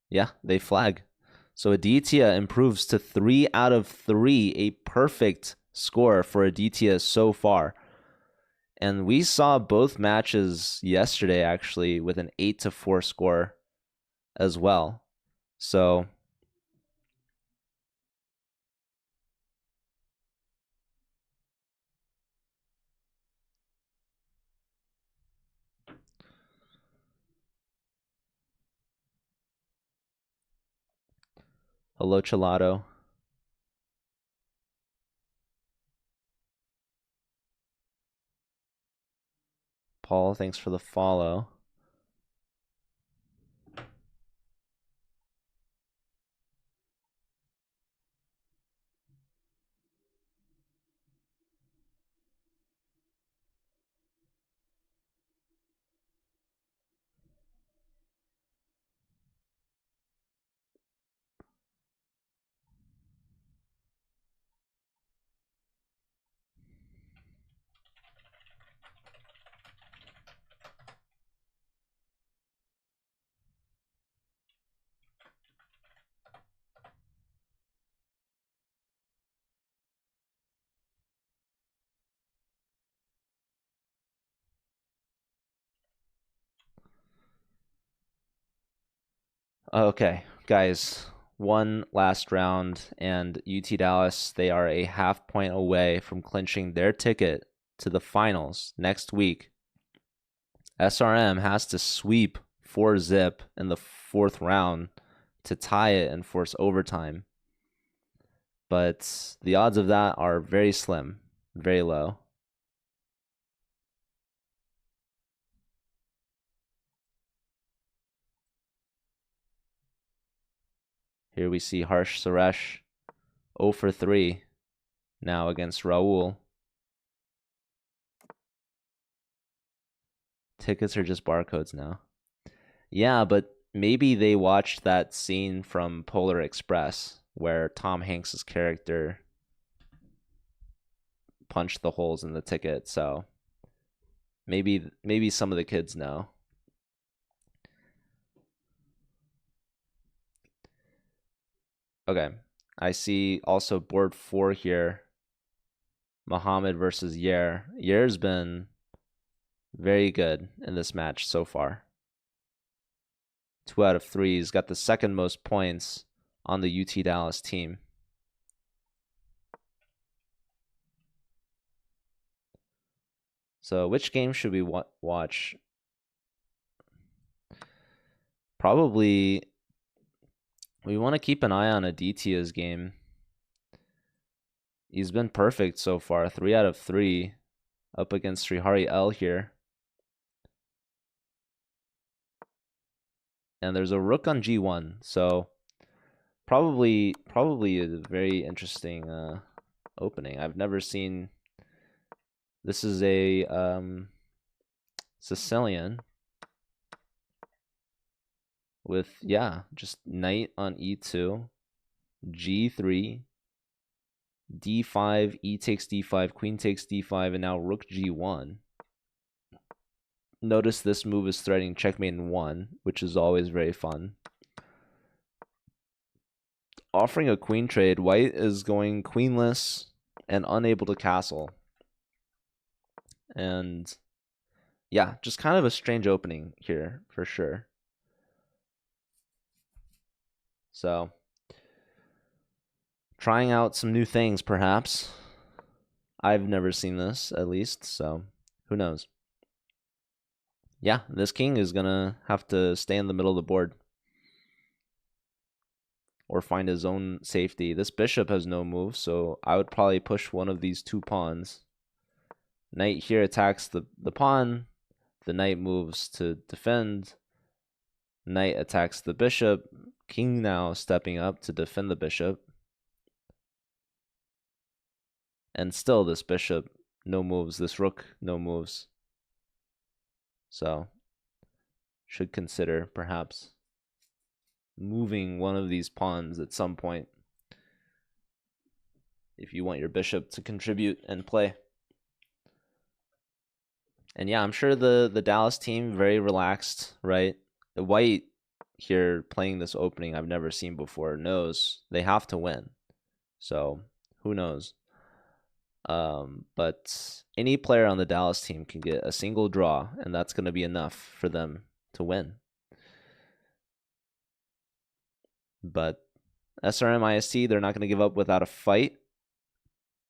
Yeah, they flag. So Aditya improves to 3 out of 3, a perfect score for Aditya so far. And we saw both matches yesterday, actually, with an 8-4 score as well. So hello, Chelato. Paul, thanks for the follow. Okay, guys, one last round, and UT Dallas, they are a half point away from clinching their ticket to the finals next week. SRM has to sweep 4-zip in the 4th round to tie it and force overtime. But the odds of that are very slim, very low. Here we see Harsh Suresh 0 for 3 now against Raul. Tickets are just barcodes now. Yeah, but maybe they watched that scene from Polar Express where Tom Hanks's character punched the holes in the ticket, so maybe some of the kids know. Okay, I see also board 4 here. Muhammad versus Yer. Yer's been very good in this match so far. 2 out of 3. He's got the second most points on the UT Dallas team. So which game should we watch? Probably we want to keep an eye on Aditya's game. He's been perfect so far. 3 out of 3 up against Srihari L here. And there's a rook on g1, so probably a very interesting opening. I've never seen. This is a Sicilian with, yeah, just knight on e2, g3, d5, e takes d5, queen takes d5, and now rook g1. Notice this move is threatening checkmate in 1, which is always very fun. Offering a queen trade, white is going queenless and unable to castle. And yeah, just kind of a strange opening here for sure. So, trying out some new things perhaps. I've never seen this, at least, so who knows. Yeah, this king is gonna have to stay in the middle of the board or find his own safety. This bishop has no move, so I would probably push one of these 2 pawns. Knight here attacks the pawn. The knight moves to defend. Knight attacks the bishop. King now stepping up to defend the bishop. And still this bishop, no moves. This rook, no moves. So, should consider perhaps moving one of these pawns at some point if you want your bishop to contribute and play. And yeah, I'm sure the Dallas team, very relaxed, right? The white here playing this opening I've never seen before knows they have to win. So who knows? But any player on the Dallas team can get a single draw, and that's going to be enough for them to win. But SRM IST, they're not going to give up without a fight.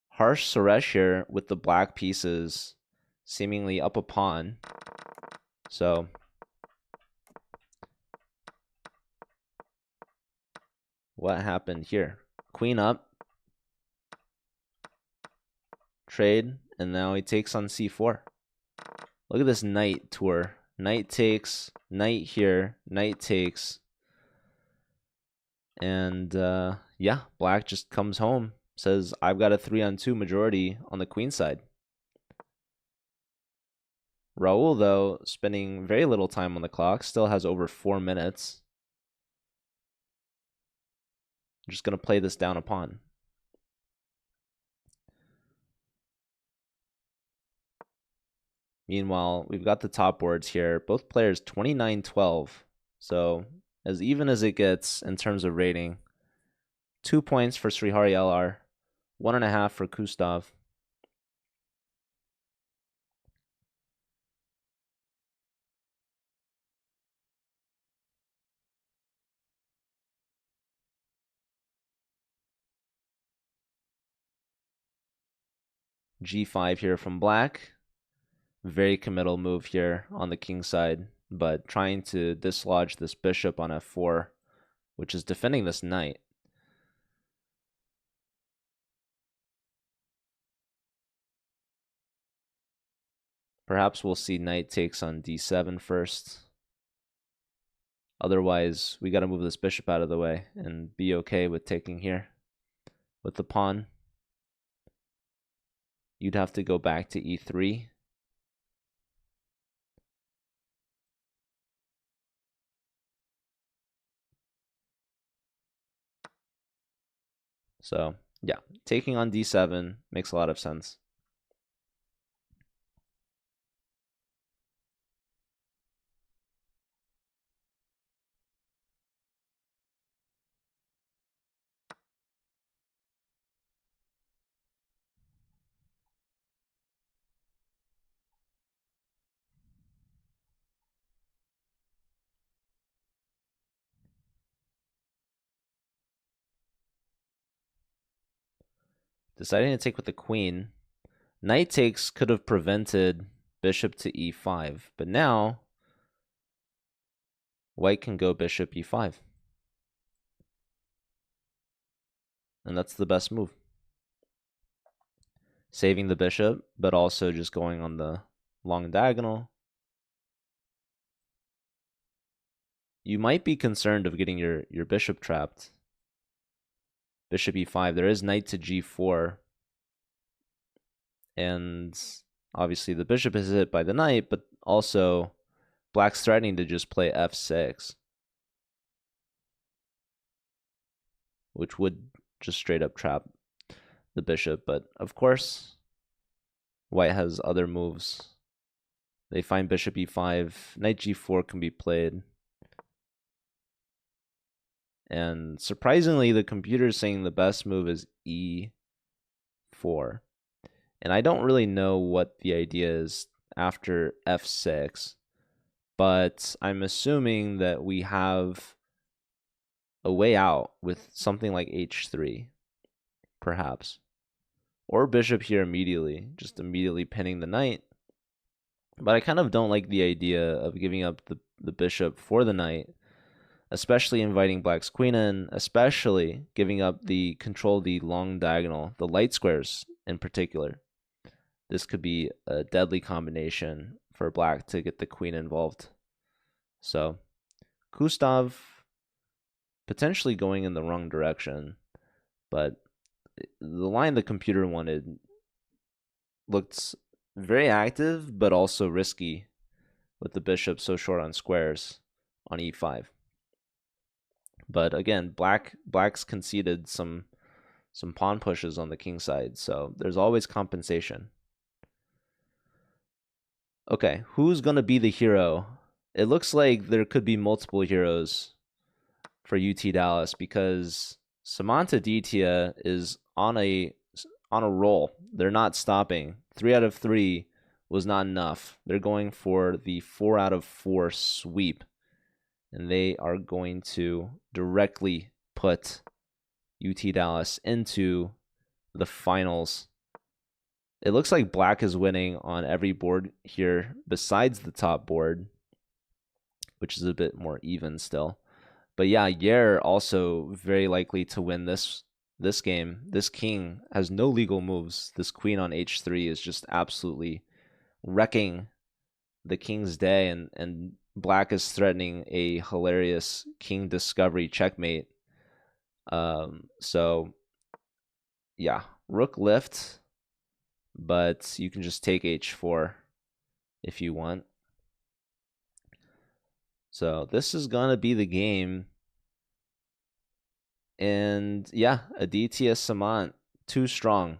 Harsh Suresh here with the black pieces seemingly up a pawn. So what happened here? Queen up. Trade, and now he takes on c4. Look at this knight tour. Knight takes, knight here, knight takes. And yeah, black just comes home, says, I've got a 3-on-2 majority on the queen side. Raul, though, spending very little time on the clock, still has over 4 minutes. I'm just going to play this down a pawn. Meanwhile, we've got the top boards here. Both players 29-12. So as even as it gets in terms of rating. 2 points for Srihari LR. 1.5 for Kustav. G5 here from black. Very committal move here on the king side, but trying to dislodge this bishop on f4, which is defending this knight. Perhaps we'll see knight takes on d7 first. Otherwise, we got to move this bishop out of the way and be okay with taking here with the pawn. You'd have to go back to e3. So, yeah, taking on d7 makes a lot of sense. Deciding to take with the queen. Knight takes could have prevented bishop to e5, but now white can go bishop e5. And that's the best move. Saving the bishop, but also just going on the long diagonal. you might be concerned of getting your bishop trapped. Bishop e5. There is knight to g4. And obviously the bishop is hit by the knight, but also black's threatening to just play f6, which would just straight up trap the bishop. But of course, white has other moves. They find bishop e5, knight g4 can be played. And surprisingly, the computer is saying the best move is e4. And I don't really know what the idea is after f6, but I'm assuming that we have a way out with something like h3, perhaps. Or bishop here immediately, just immediately pinning the knight. But I kind of don't like the idea of giving up the bishop for the knight, especially inviting black's queen in, especially giving up the control of the long diagonal, the light squares in particular. This could be a deadly combination for black to get the queen involved. So, Gustav potentially going in the wrong direction, but the line the computer wanted looked very active, but also risky with the bishop so short on squares on e5. But again, black's conceded some pawn pushes on the king side, so there's always compensation. Okay, who's going to be the hero? It looks like there could be multiple heroes for UT Dallas because Samantha Ditia is on a roll. They're not stopping. 3 out of 3 was not enough. They're going for the 4 out of 4 sweep. And they are going to directly put UT Dallas into the finals. It looks like black is winning on every board here besides the top board, which is a bit more even still. But yeah, Yair also very likely to win this game. This king has no legal moves. This queen on h3 is just absolutely wrecking the king's day, and black is threatening a hilarious king discovery checkmate. So yeah, rook lift, but you can just take h4 if you want. So this is gonna be the game. And yeah, Aditya Samant, too strong.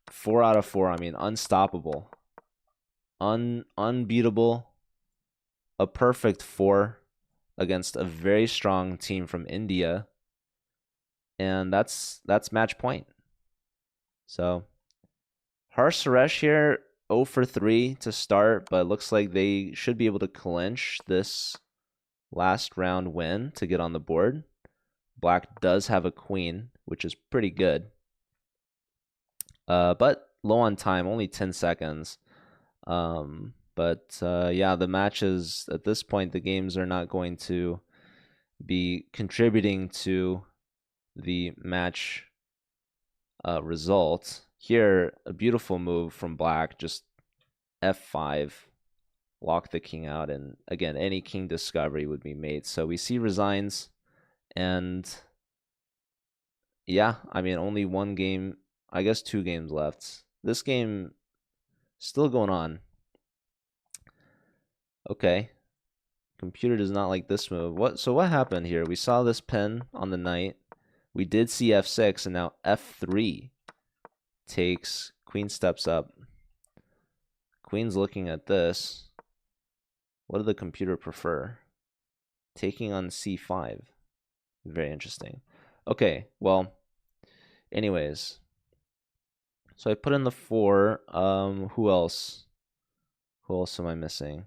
4 out of 4, I mean, unstoppable. Unbeatable. A perfect 4 against a very strong team from India. And that's match point. So Harsh Suresh here, 0 for 3 to start, but it looks like they should be able to clinch this last round win to get on the board. Black does have a queen, which is pretty good. But low on time, only 10 seconds. Yeah, the matches at this point, the games are not going to be contributing to the match result. Here, a beautiful move from black, just f5, lock the king out, and again, any king discovery would be made. So we see resigns, and yeah, I mean, only one game, I guess 2 games left. This game still going on. Okay. Computer does not like this move. So what happened here? We saw this pin on the knight. We did see f6, and now f3 takes, queen steps up. Queen's looking at this. What did the computer prefer? Taking on c5. Very interesting. Okay, well, anyways. So I put in the 4. Who else? Who else am I missing?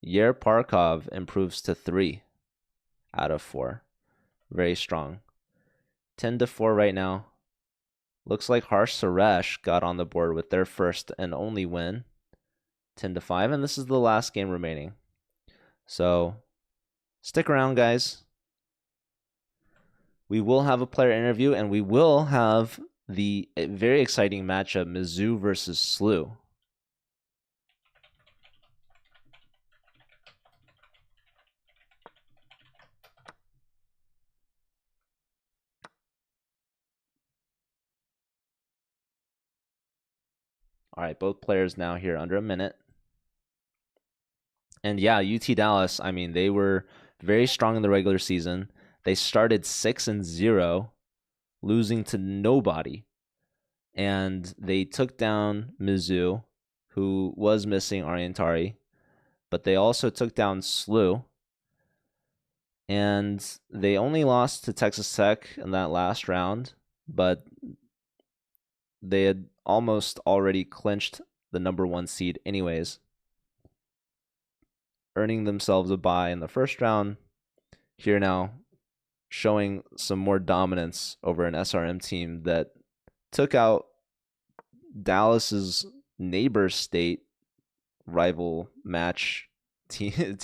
Yair Parkov improves to 3 out of 4. Very strong. 10 to 4 right now. Looks like Harsh Suresh got on the board with their first and only win. 10 to 5, and this is the last game remaining. So stick around, guys. We will have a player interview, and we will have the very exciting matchup, Mizzou versus Slew. All right, both players now here under a minute. And yeah, UT Dallas, I mean, they were very strong in the regular season. They started 6-0, losing to nobody. And they took down Mizzou, who was missing Ariantari, but they also took down SLU. And they only lost to Texas Tech in that last round, but they had almost already clinched the #1 seed anyways, earning themselves a bye in the first round. Here now, showing some more dominance over an SRM team that took out Dallas's neighbor state rival match team,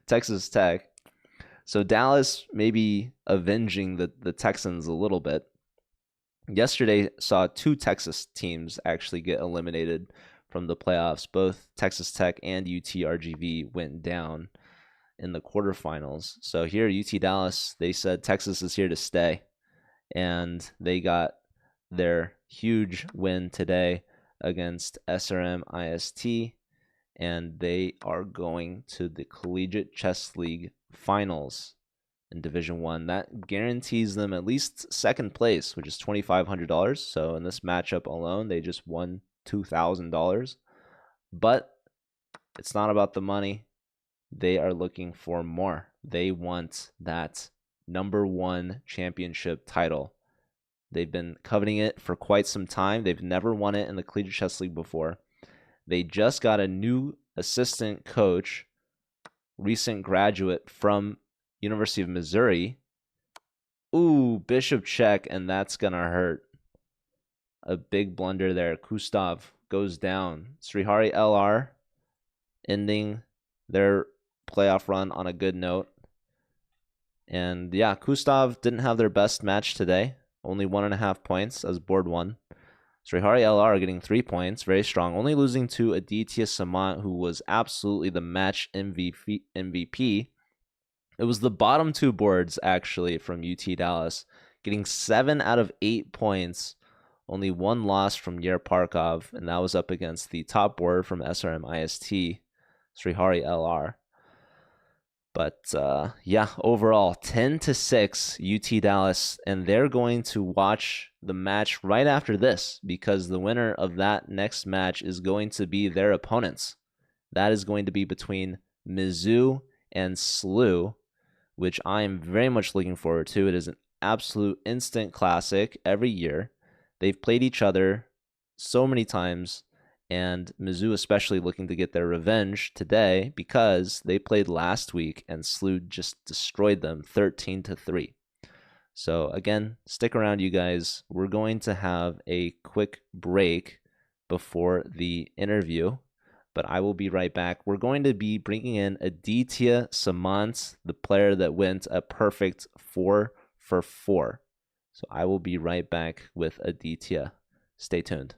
Texas Tech. So Dallas maybe avenging the Texans a little bit. Yesterday saw 2 Texas teams actually get eliminated from the playoffs. Both Texas Tech and UTRGV went down in the quarterfinals. So here, UT Dallas, they said Texas is here to stay, and they got their huge win today against SRM IST, and they are going to the Collegiate Chess League finals in Division 1. That guarantees them at least second place, which is $2,500. So in this matchup alone, they just won $2,000. But it's not about the money. They are looking for more. They want that #1 championship title. They've been coveting it for quite some time. They've never won it in the Collegiate Chess League before. They just got a new assistant coach, recent graduate from University of Missouri. Ooh, bishop check, and that's going to hurt. A big blunder there. Kustav goes down. Srihari LR ending their playoff run on a good note. And yeah, Kustav didn't have their best match today. Only 1.5 points as board 1. Srihari LR getting 3 points. Very strong. Only losing to Aditya Samant, who was absolutely the match MVP. It was the bottom 2 boards, actually, from UT Dallas. Getting 7 out of 8 points. Only 1 loss from Yer Parkov, and that was up against the top board from SRM IST, Srihari LR. But yeah, overall, 10-6 UT Dallas, and they're going to watch the match right after this because the winner of that next match is going to be their opponents. That is going to be between Mizzou and SLU, which I am very much looking forward to. It is an absolute instant classic every year. They've played each other so many times, and Mizzou especially looking to get their revenge today because they played last week and SLU just destroyed them 13-3. So again, stick around, you guys. We're going to have a quick break before the interview, but I will be right back. We're going to be bringing in Aditya Samant, the player that went a perfect 4 for 4. So I will be right back with Aditya. Stay tuned.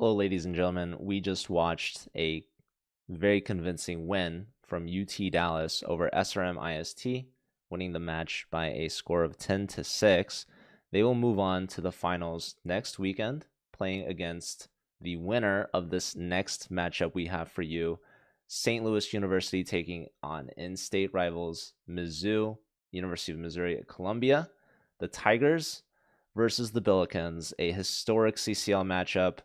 Hello, ladies and gentlemen. We just watched a very convincing win from UT Dallas over SRM IST, winning the match by a score of 10-6. They will move on to the finals next weekend, playing against the winner of this next matchup we have for you. St. Louis University taking on in-state rivals Mizzou, University of Missouri at Columbia. The Tigers versus the Billikens, a historic CCL matchup.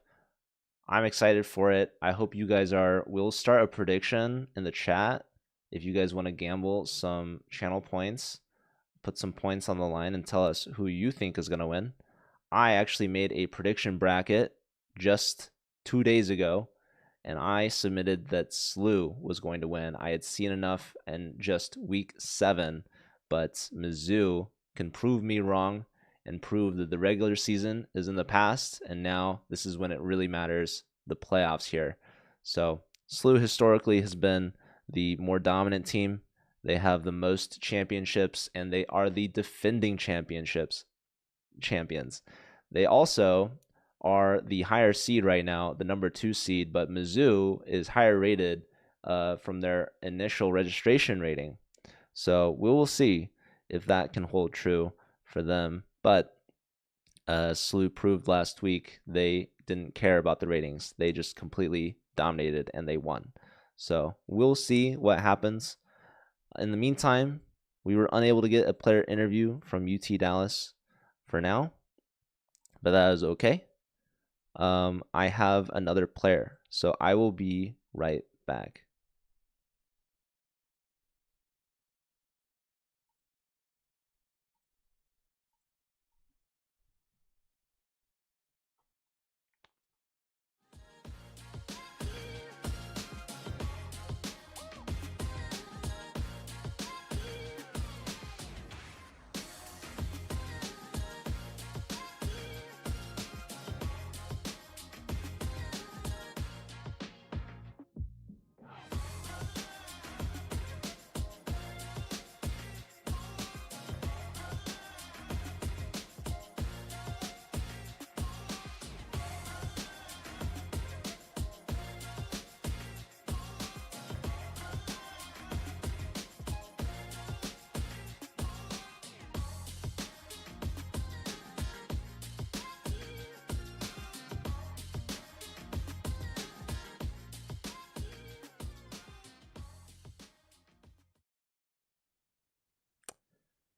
I'm excited for it. I hope you guys are. We'll start a prediction in the chat if you guys want to gamble some channel points, put some points on the line and tell us who you think is going to win. I actually made a prediction bracket just 2 days ago, and I submitted that SLU was going to win. I had seen enough in just week 7, but Mizzou can prove me wrong and prove that the regular season is in the past, and now this is when it really matters, the playoffs here. So SLU historically has been the more dominant team. They have the most championships, and they are the defending champions. They also are the higher seed right now, the number 2 seed, but Mizzou is higher rated from their initial registration rating. So we will see if that can hold true for them. But SLU proved last week they didn't care about the ratings. They just completely dominated and they won. So we'll see what happens. In the meantime, we were unable to get a player interview from UT Dallas for now, but that is okay. I have another player, so I will be right back.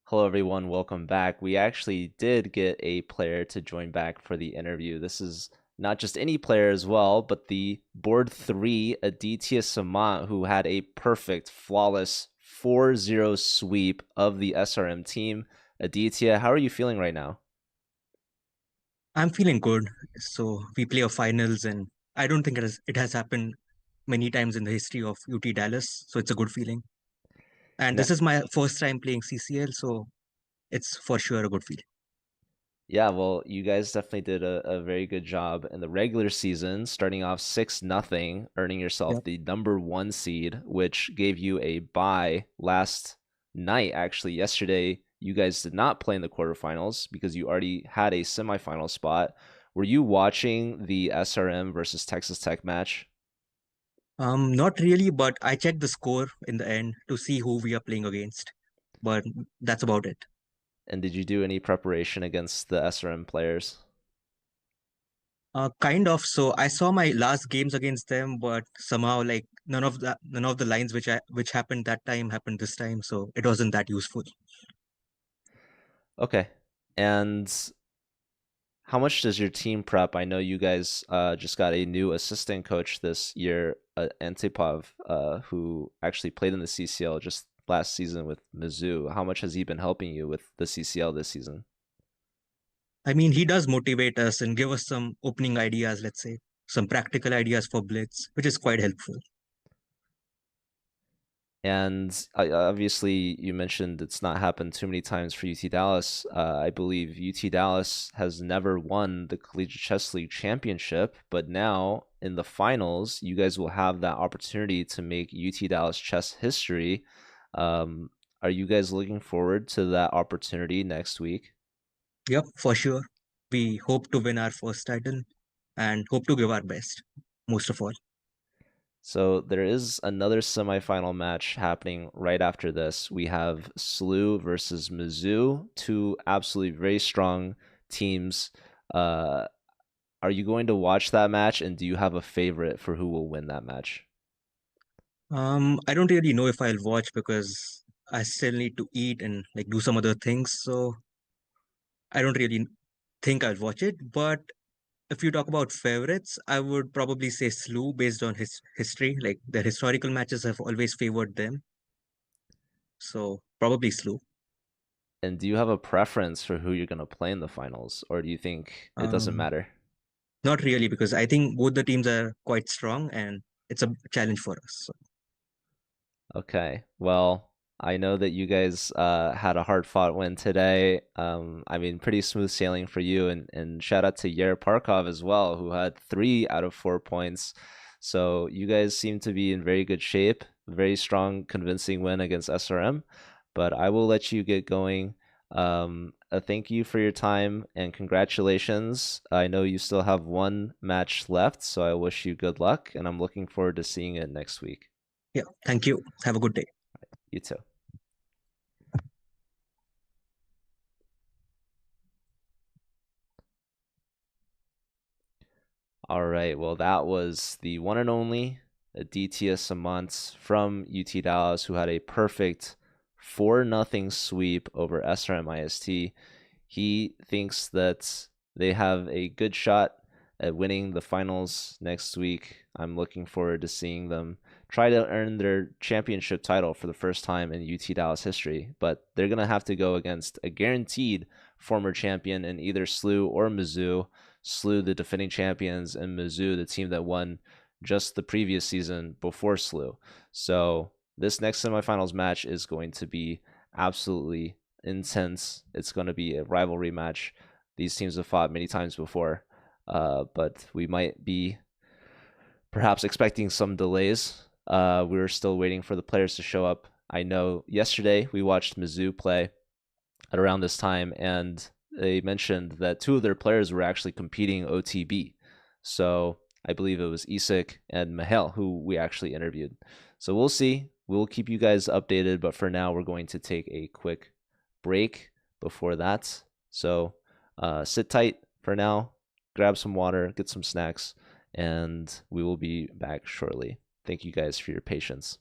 Hello, everyone. Welcome back. We actually did get a player to join back for the interview. This is not just any player as well, but the board 3 Aditya Samant, who had a perfect, flawless 4-0 sweep of the SRM team. Aditya, how are you feeling right now? I'm feeling good. So we play a finals, and I don't think it has happened many times in the history of UT Dallas. So it's a good feeling. And No, this is my first time playing CCL, so it's for sure a good feeling. Yeah, well, you guys definitely did a very good job in the regular season, starting off 6-0, earning yourself Yep. the number 1 seed, which gave you a bye last night. Actually, yesterday, you guys did not play in the quarterfinals because you already had a semifinal spot. Were you watching the SRM versus Texas Tech match? Not really, but I checked the score in the end to see who we are playing against. But that's about it. And did you do any preparation against the SRM players? Kind of. So I saw my last games against them, but somehow like none of the lines which happened that time happened this time, so it wasn't that useful. Okay. And how much does your team prep? I know you guys just got a new assistant coach this year, Antipov, who actually played in the CCL just last season with Mizzou. How much has he been helping you with the CCL this season? I mean, he does motivate us and give us some opening ideas, let's say, some practical ideas for Blitz, which is quite helpful. And obviously, you mentioned it's not happened too many times for UT Dallas. I believe UT Dallas has never won the Collegiate Chess League championship, but now in the finals, you guys will have that opportunity to make UT Dallas chess history. Are you guys looking forward to that opportunity next week? Yep, for sure. We hope to win our first title. and hope to give our best, most of all. So there is another semifinal match happening right after this. We have SLU versus Mizzou, two absolutely very strong teams. Uh, are you going to watch that match, and do you have a favorite for who will win that match? I don't really know if I'll watch because I still need to eat and like do some other things. So I don't really think I'll watch it. But if you talk about favorites, I would probably say SLU based on his history. Like their historical matches have always favored them. So probably SLU. And do you have a preference for who you're going to play in the finals, or do you think it doesn't Um, matter? Not really because I think both the teams are quite strong and it's a challenge for us. So, Okay. Well, I know that you guys had a hard-fought win today. I mean, pretty smooth sailing for you, and shout out to Yair Parkov as well, who had 3 out of 4 points. So you guys seem to be in very good shape. Very strong, convincing win against SRM. But I will let you get going. Thank you for your time and congratulations. I know you still have one match left, so I wish you good luck, and I'm looking forward to seeing it next week. yeah, thank you. Have a good day. You too. All right. Well, that was the one and only Aditya Samant from UT Dallas, who had a perfect 4-0 sweep over SRMIST. He thinks that they have a good shot at winning the finals next week. I'm looking forward to seeing them try to earn their championship title for the first time in UT Dallas history, but they're going to have to go against a guaranteed former champion in either SLU or Mizzou. SLU, the defending champions, and Mizzou, the team that won just the previous season before SLU. So this next semifinals match is going to be absolutely intense. It's going to be a rivalry match. These teams have fought many times before, but we might be perhaps expecting some delays. We're still waiting for the players to show up. I know yesterday we watched Mizzou play at around this time, and they mentioned that two of their players were actually competing OTB. So I believe it was Isak and Mahel who we actually interviewed. So we'll see. We'll keep you guys updated, but for now, we're going to take a quick break before that. So sit tight for now, grab some water, get some snacks, and we will be back shortly. Thank you guys for your patience.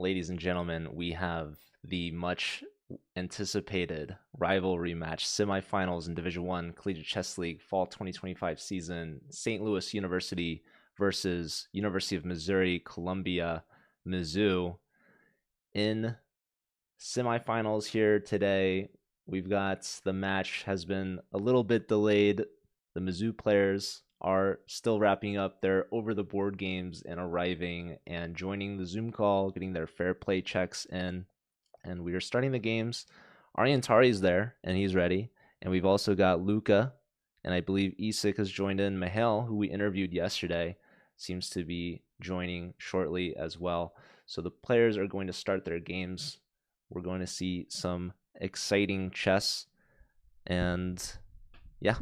ladies and gentlemen, we have the much anticipated rivalry match semifinals in Division 1 Collegiate Chess League Fall 2025 season. St. Louis University versus University of Missouri Columbia Mizzou in semifinals here today. We've got the match has been a little bit delayed. The Mizzou players are still wrapping up their over the board games and arriving and joining the Zoom call, getting their fair play checks in. And we are starting the games. Ariantari is there and he's ready. And we've also got Luca, and I believe Isak has joined in. Mahel, who we interviewed yesterday, seems to be joining shortly as well. So the players are going to start their games. We're going to see some exciting chess. And yeah,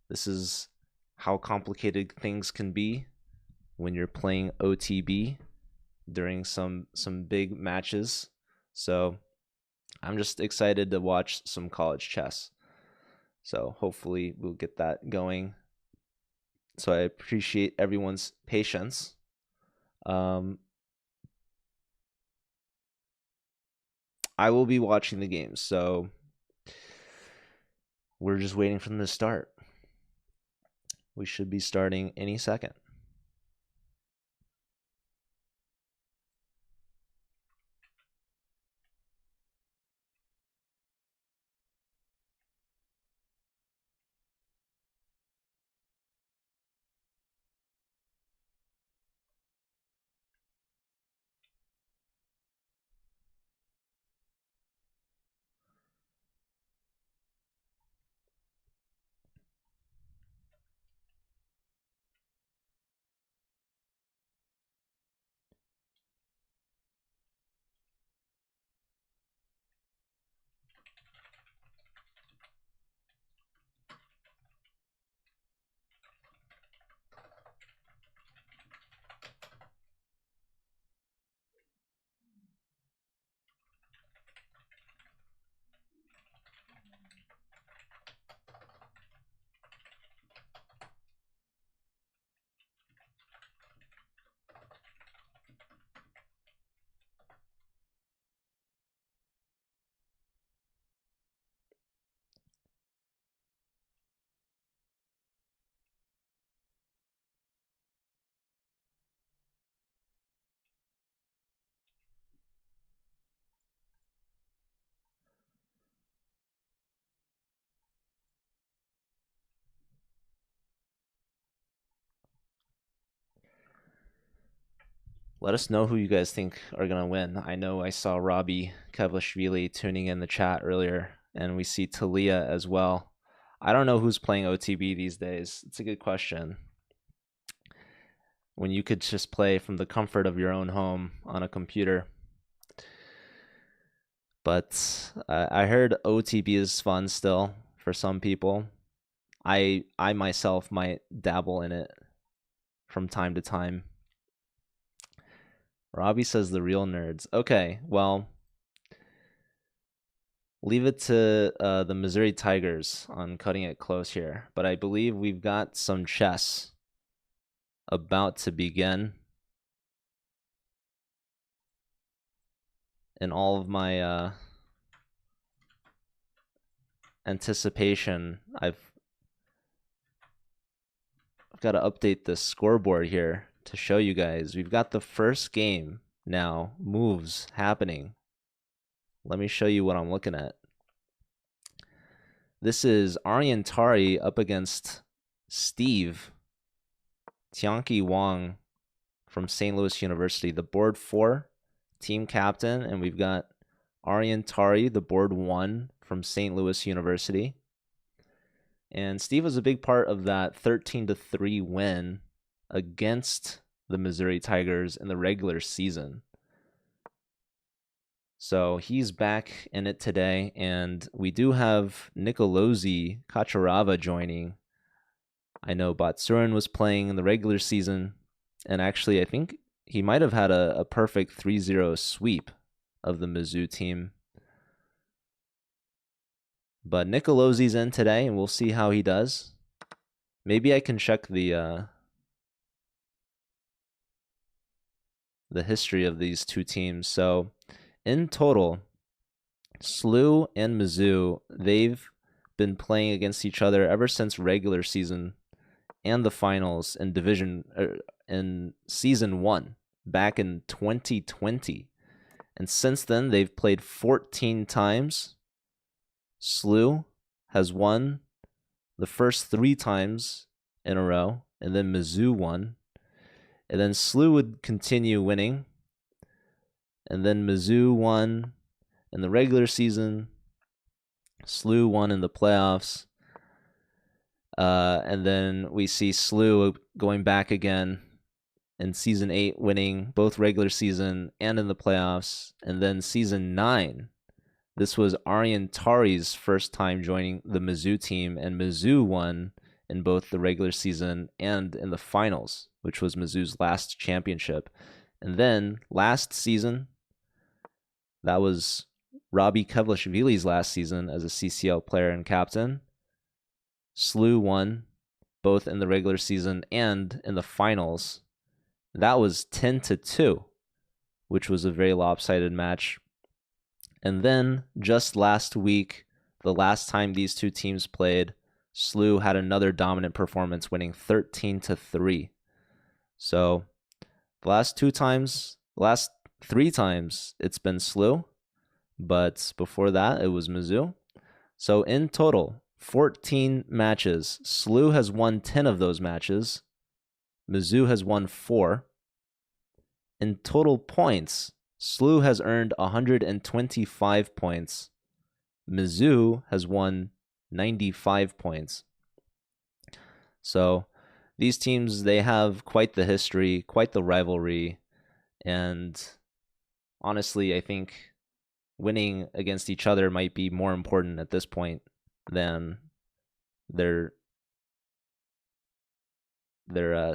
this is how complicated things can be when you're playing OTB during some big matches. So I'm just excited to watch some college chess. So hopefully we'll get that going. So I appreciate everyone's patience. I will be watching the games, so we're just waiting for them to start. We should be starting any second. Let us know who you guys think are going to win. I know I saw Robbie Kevlashvili tuning in the chat earlier, and we see Talia as well. I don't know who's playing OTB these days. It's a good question. When you could just play from the comfort of your own home on a computer. But I heard OTB is fun still for some people. I myself might dabble in it from time to time. Robbie says the real nerds. Okay, well, leave it to the Missouri Tigers on cutting it close here. But I believe we've got some chess about to begin. In all of my anticipation, I've got to update the scoreboard here to show you guys. We've got the first game now, moves happening. Let me show you what I'm looking at. This is Ariantari up against Steve Tianqi Wang from St. Louis University, the board 4 team captain, and we've got Ariantari, the board 1 from St. Louis University. And Steve was a big part of that 13-3 win against the Missouri Tigers in the regular season. So he's back in it today, and we do have Nicolosi Kacharava joining. I know Batsurin was playing in the regular season, and actually I think he might have had a perfect 3-0 sweep of the Mizzou team. But Nicolosi's in today, and we'll see how he does. Maybe I can check the the history of these two teams. So in total, SLU and Mizzou, they've been playing against each other ever since regular season and the finals in season 1 back in 2020. And since then, they've played 14 times. SLU has won the first 3 times in a row, and then Mizzou won. And then SLU would continue winning. And then Mizzou won in the regular season. SLU won in the playoffs. And then we see SLU going back again in season 8, winning both regular season and in the playoffs. And then season 9, this was Aryan Tari's first time joining the Mizzou team, and Mizzou won in both the regular season and in the finals, which was Mizzou's last championship. And then last season, that was Robbie Kevlashvili's last season as a CCL player and captain. SLU won both in the regular season and in the finals. That was 10-2, which was a very lopsided match. And then just last week, the last time these two teams played, SLU had another dominant performance, winning 13-3. So the last 3 times, it's been SLU, but before that, it was Mizzou. So in total, 14 matches. SLU has won 10 of those matches. Mizzou has won 4. In total points, SLU has earned 125 points. Mizzou has won 95 points. So these teams, they have quite the history, quite the rivalry, and honestly, I think winning against each other might be more important at this point than their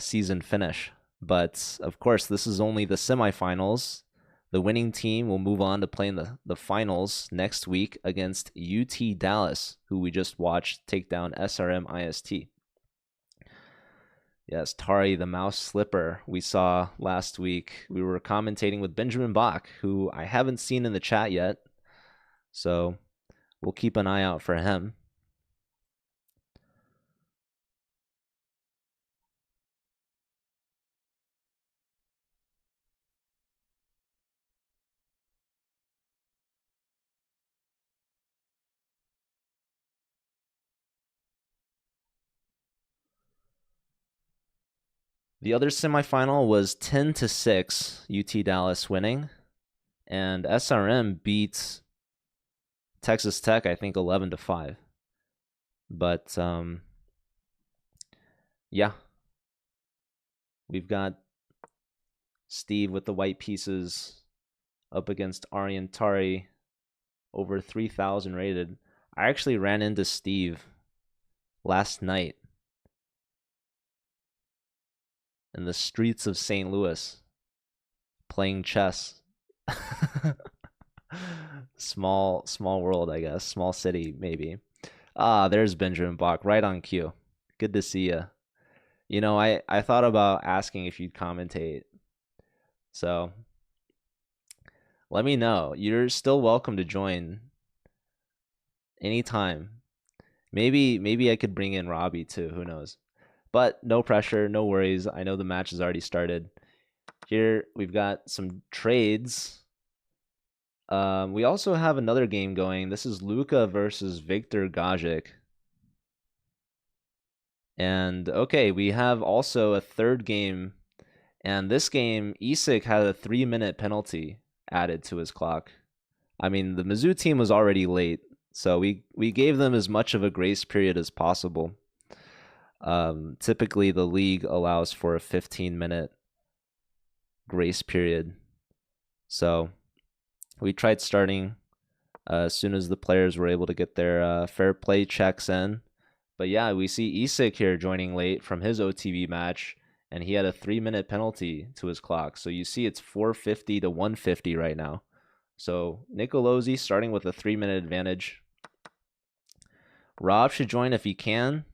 season finish. But of course, this is only the semifinals. The winning team will move on to play in the finals next week against UT Dallas, who we just watched take down SRM IST. Yes, Tari, the mouse slipper we saw last week. We were commentating with Benjamin Bach, who I haven't seen in the chat yet. So we'll keep an eye out for him. The other semifinal was 10-6, UT Dallas winning, and SRM beat Texas Tech, I think 11-5. But yeah, we've got Steve with the white pieces up against Aryan Tari, over 3,000 rated. I actually ran into Steve last night in the streets of St. Louis playing chess. Small world, I guess. Small city, maybe. There's Benjamin Bach, right on cue. Good to see you. You know, I thought about asking if you'd commentate. So let me know. You're still welcome to join anytime. Maybe I could bring in Robbie too. Who knows? But no pressure, no worries. I know the match has already started. Here we've got some trades. We also have another game going. This is Luka versus Viktor Gajic. And okay, we have also a third game. And this game, Isak had a 3-minute penalty added to his clock. I mean, the Mizzou team was already late, so we gave them as much of a grace period as possible. Typically, the league allows for a 15-minute grace period. So we tried starting as soon as the players were able to get their fair play checks in. But yeah, we see Isak here joining late from his OTB match, and he had a 3-minute penalty to his clock. So you see it's 450 to 150 right now. So Nicolosi starting with a 3-minute advantage. Rob should join if he can,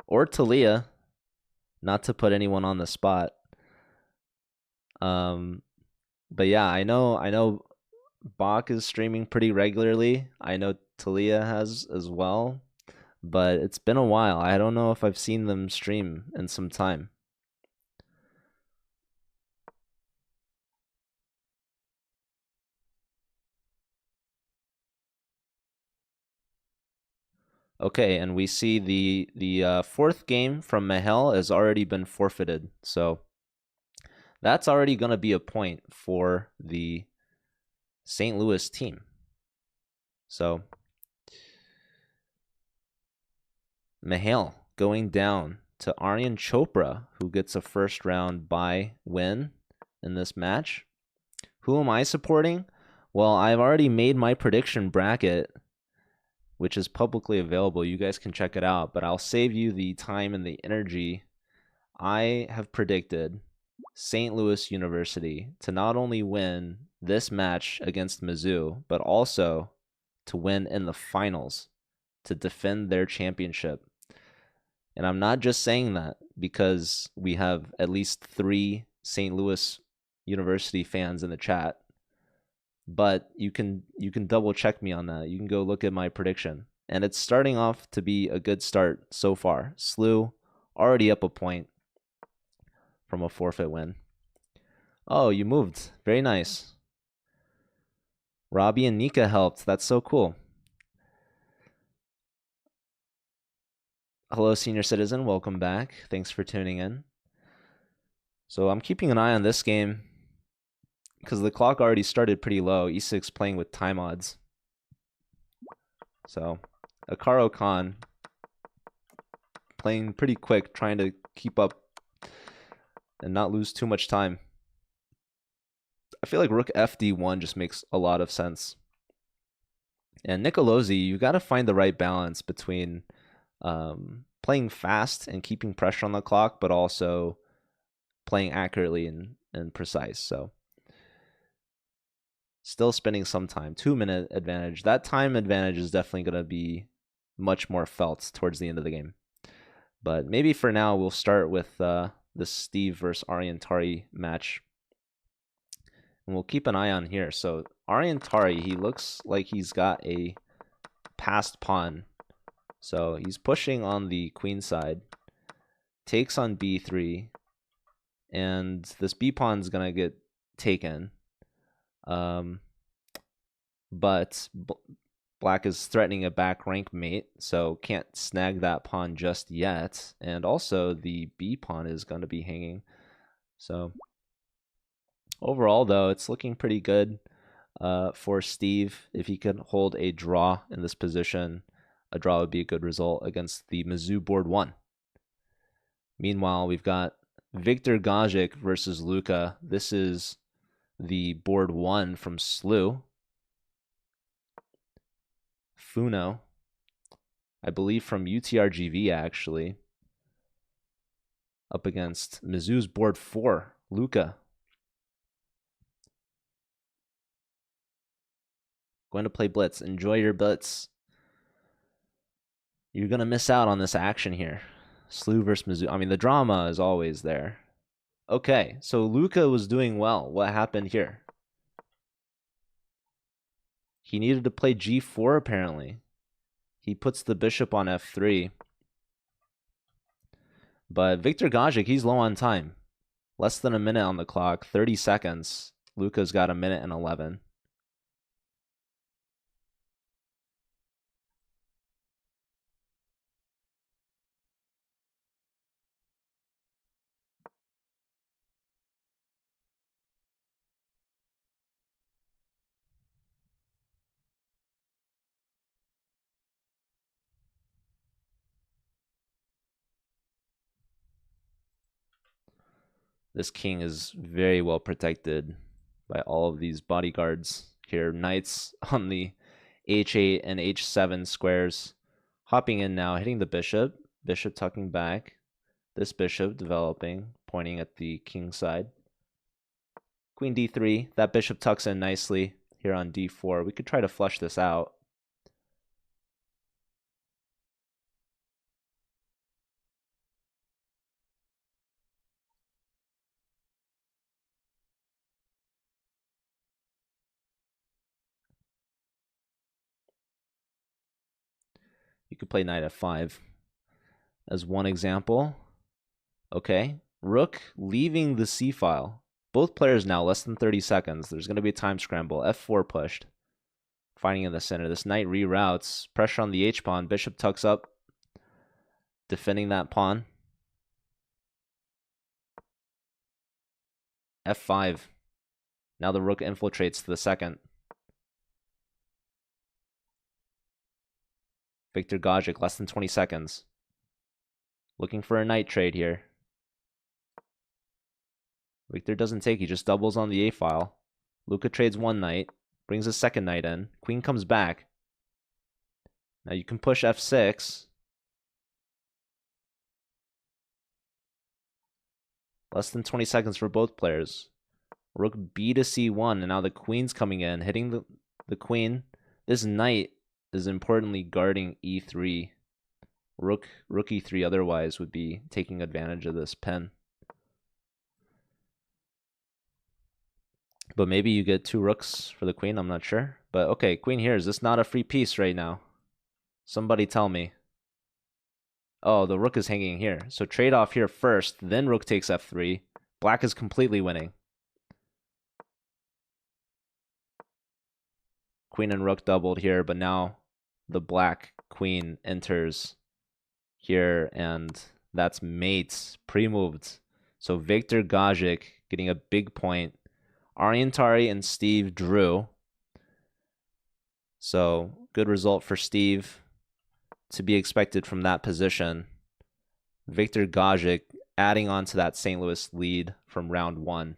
or Talia, not to put anyone on the spot. But yeah, I know Bach is streaming pretty regularly. I know Talia has as well, but it's been a while. I don't know if I've seen them stream in some time. Okay, and we see the fourth game from Mahel has already been forfeited. So that's already going to be a point for the St. Louis team. So Mahel going down to Aryan Chopra, who gets a first round bye win in this match. Who am I supporting? Well, I've already made my prediction bracket, which is publicly available. You guys can check it out, but I'll save you the time and the energy. I have predicted St. Louis University to not only win this match against Mizzou, but also to win in the finals to defend their championship. And I'm not just saying that because we have at least 3 St. Louis University fans in the chat, but you can double check me on that. You can go look at my prediction. And it's starting off to be a good start so far. SLU already up a point from a forfeit win. Oh, you moved. Very nice. Robbie and Nika helped. That's so cool. Hello, senior citizen. Welcome back. Thanks for tuning in. So I'm keeping an eye on this game because the clock already started pretty low. E6 playing with time odds. So Akaro Khan playing pretty quick, trying to keep up and not lose too much time. I feel like Rook FD1 just makes a lot of sense. And Nicolosi, you got to find the right balance between playing fast and keeping pressure on the clock, but also playing accurately and precise. So still spending some time. 2-minute advantage. That time advantage is definitely going to be much more felt towards the end of the game. But maybe for now, we'll start with the Steve versus Ariantari match. And we'll keep an eye on here. So Ariantari, he looks like he's got a passed pawn. So he's pushing on the queen side. Takes on b3. And this b pawn's going to get taken. But Black is threatening a back rank mate, so can't snag that pawn just yet. And also the b pawn is going to be hanging. So overall, though, it's looking pretty good for Steve. If he could hold a draw in this position, a draw would be a good result against the Mizzou board 1. Meanwhile, we've got Victor Gajic versus Luca. This is the board 1 from SLU. Funo, I believe from UTRGV actually, up against Mizzou's board 4, Luca. Going to play blitz. Enjoy your blitz. You're going to miss out on this action here. SLU versus Mizzou. I mean, the drama is always there. Okay, so Luca was doing well. What happened here? He needed to play g4 apparently. He puts the bishop on f3. But Victor Gajic, he's low on time. Less than a minute on the clock, 30 seconds. Luca's got a minute and 11. This king is very well protected by all of these bodyguards here. Knights on the h8 and h7 squares. Hopping in now, hitting the bishop. Bishop tucking back. This bishop developing, pointing at the king side. Queen d3. That bishop tucks in nicely here on d4. We could try to flush this out. You could play knight f5 as one example. Okay, rook leaving the c file. Both players now less than 30 seconds. There's going to be a time scramble. f4 pushed. Finding in the center. This knight reroutes. Pressure on the h-pawn. Bishop tucks up. Defending that pawn. f5. Now the rook infiltrates to the second. Viktor Gajic, less than 20 seconds. Looking for a knight trade here. Viktor doesn't take, he just doubles on the a file. Luka trades one knight, brings a second knight in. Queen comes back. Now you can push f6. Less than 20 seconds for both players. Rook b to c1, and now the queen's coming in, hitting the queen. This knight is importantly guarding e3. Rook e3 otherwise would be taking advantage of this pin. But maybe you get two rooks for the queen, I'm not sure. But okay, queen here. Is this not a free piece right now? Somebody tell me. Oh, the rook is hanging here. So trade off here first, then rook takes f3. Black is completely winning. Queen and rook doubled here, but now the black queen enters here, and that's mates, pre-moved. So Viktor Gajic getting a big point. Ariantari and Steve drew. So good result for Steve, to be expected from that position. Viktor Gajic adding on to that St. Louis lead from round one.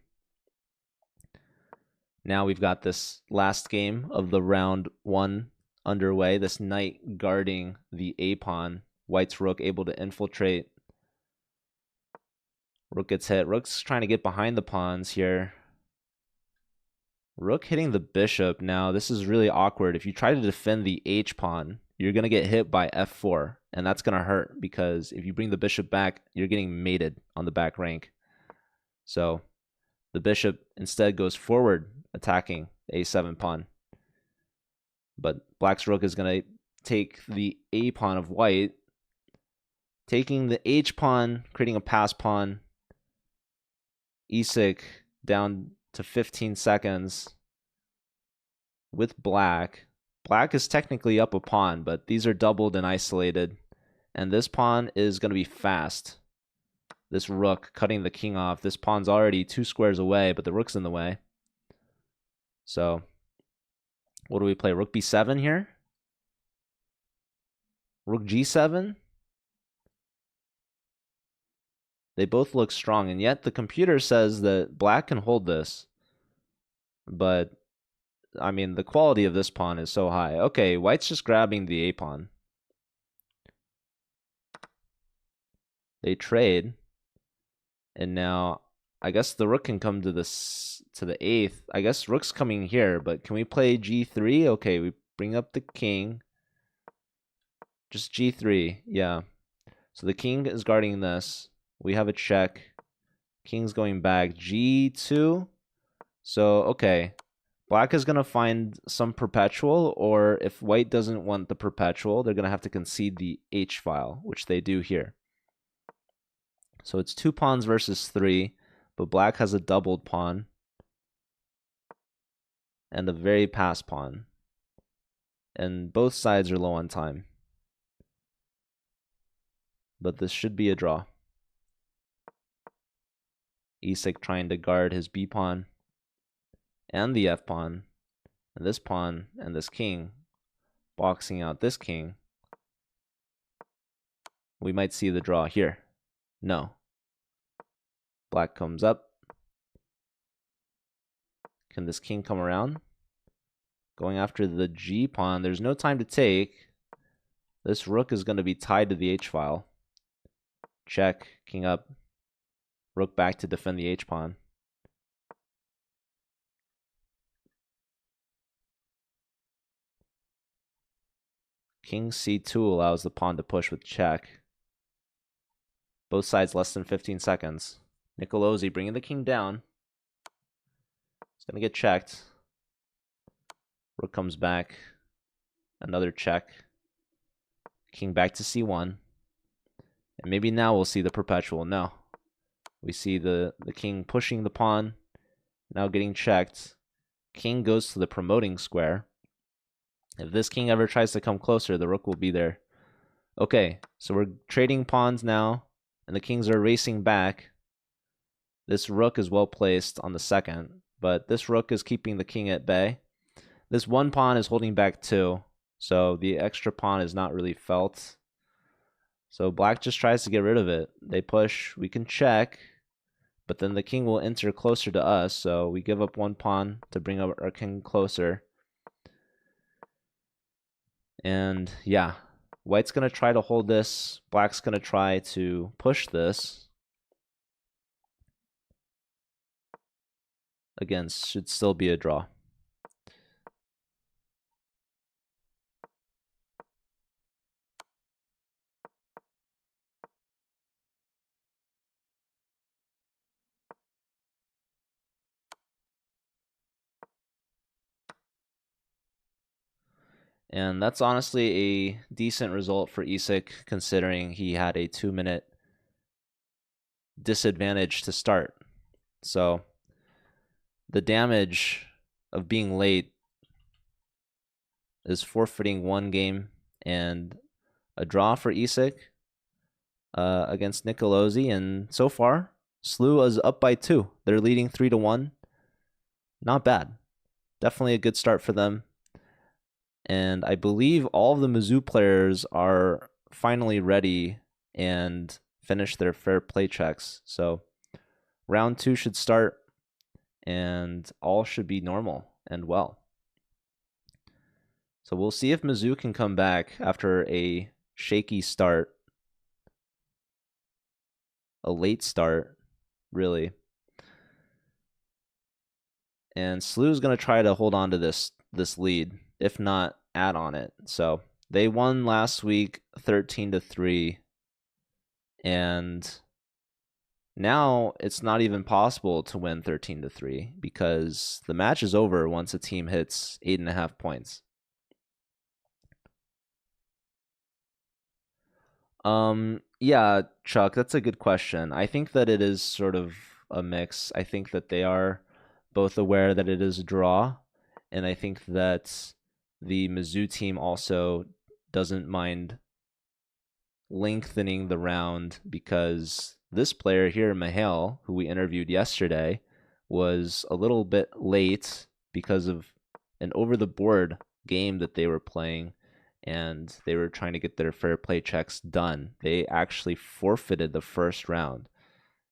Now we've got this last game of the round one underway. This knight guarding the a-pawn. White's rook able to infiltrate. Rook gets hit. Rook's trying to get behind the pawns here. Rook hitting the bishop. Now, this is really awkward. If you try to defend the h-pawn, you're going to get hit by f4, and that's going to hurt because if you bring the bishop back, you're getting mated on the back rank. So the bishop instead goes forward, attacking the a7 pawn. But black's rook is going to take the a-pawn of white, taking the h-pawn, creating a pass pawn. Isak down to 15 seconds with black. Black is technically up a pawn, but these are doubled and isolated. And this pawn is going to be fast. This rook cutting the king off. This pawn's already 2 squares away, but the rook's in the way. So what do we play? Rook b7 here? Rook g7? They both look strong, and yet the computer says that black can hold this. But, I mean, the quality of this pawn is so high. Okay, white's just grabbing the a-pawn. They trade. And now, I guess the rook can come to the 8th. I guess rook's coming here, but can we play g3? Okay, we bring up the king. Just g3, yeah. So the king is guarding this. We have a check. King's going back. g2. So, okay. Black is going to find some perpetual, or if white doesn't want the perpetual, they're going to have to concede the h file, which they do here. So it's 2 pawns versus 3, but black has a doubled pawn and a very passed pawn. And both sides are low on time. But this should be a draw. Isak trying to guard his b pawn and the f pawn, and this pawn and this king, boxing out this king. We might see the draw here. No. Black comes up. Can this king come around? Going after the g pawn. There's no time to take. This rook is going to be tied to the h file. Check. King up. Rook back to defend the h pawn. King c2 allows the pawn to push with check. Both sides less than 15 seconds. Nicolosi bringing the king down. It's going to get checked. Rook comes back. Another check. King back to c1. And maybe now we'll see the perpetual. No. We see the king pushing the pawn, now getting checked. King goes to the promoting square. If this king ever tries to come closer, the rook will be there. Okay, so we're trading pawns now, and the kings are racing back. This rook is well placed on the second, but this rook is keeping the king at bay. This one pawn is holding back two, so the extra pawn is not really felt. So black just tries to get rid of it. They push, we can check, but then the king will enter closer to us, so we give up one pawn to bring up our king closer. And yeah, white's going to try to hold this. Black's going to try to push this. Again, should still be a draw. And that's honestly a decent result for Isak, considering he had a 2-minute disadvantage to start. So the damage of being late is forfeiting one game and a draw for Isak against Nicolosi. And so far, Slew is up by 2. They're leading 3-1. Not bad. Definitely a good start for them. And I believe all of the Mizzou players are finally ready and finished their fair play checks. So round 2 should start and all should be normal and well. So we'll see if Mizzou can come back after a shaky start. A late start, really. And Slew's going to try to hold on to this lead, if not add on it. So they won last week 13-3. And now it's not even possible to win 13-3 because the match is over once a team hits 8.5 points. Yeah, Chuck, that's a good question. I think that it is sort of a mix. I think that they are both aware that it is a draw, and I think that the Mizzou team also doesn't mind lengthening the round because this player here, Mihail, who we interviewed yesterday, was a little bit late because of an over-the-board game that they were playing, and they were trying to get their fair play checks done. They actually forfeited the first round,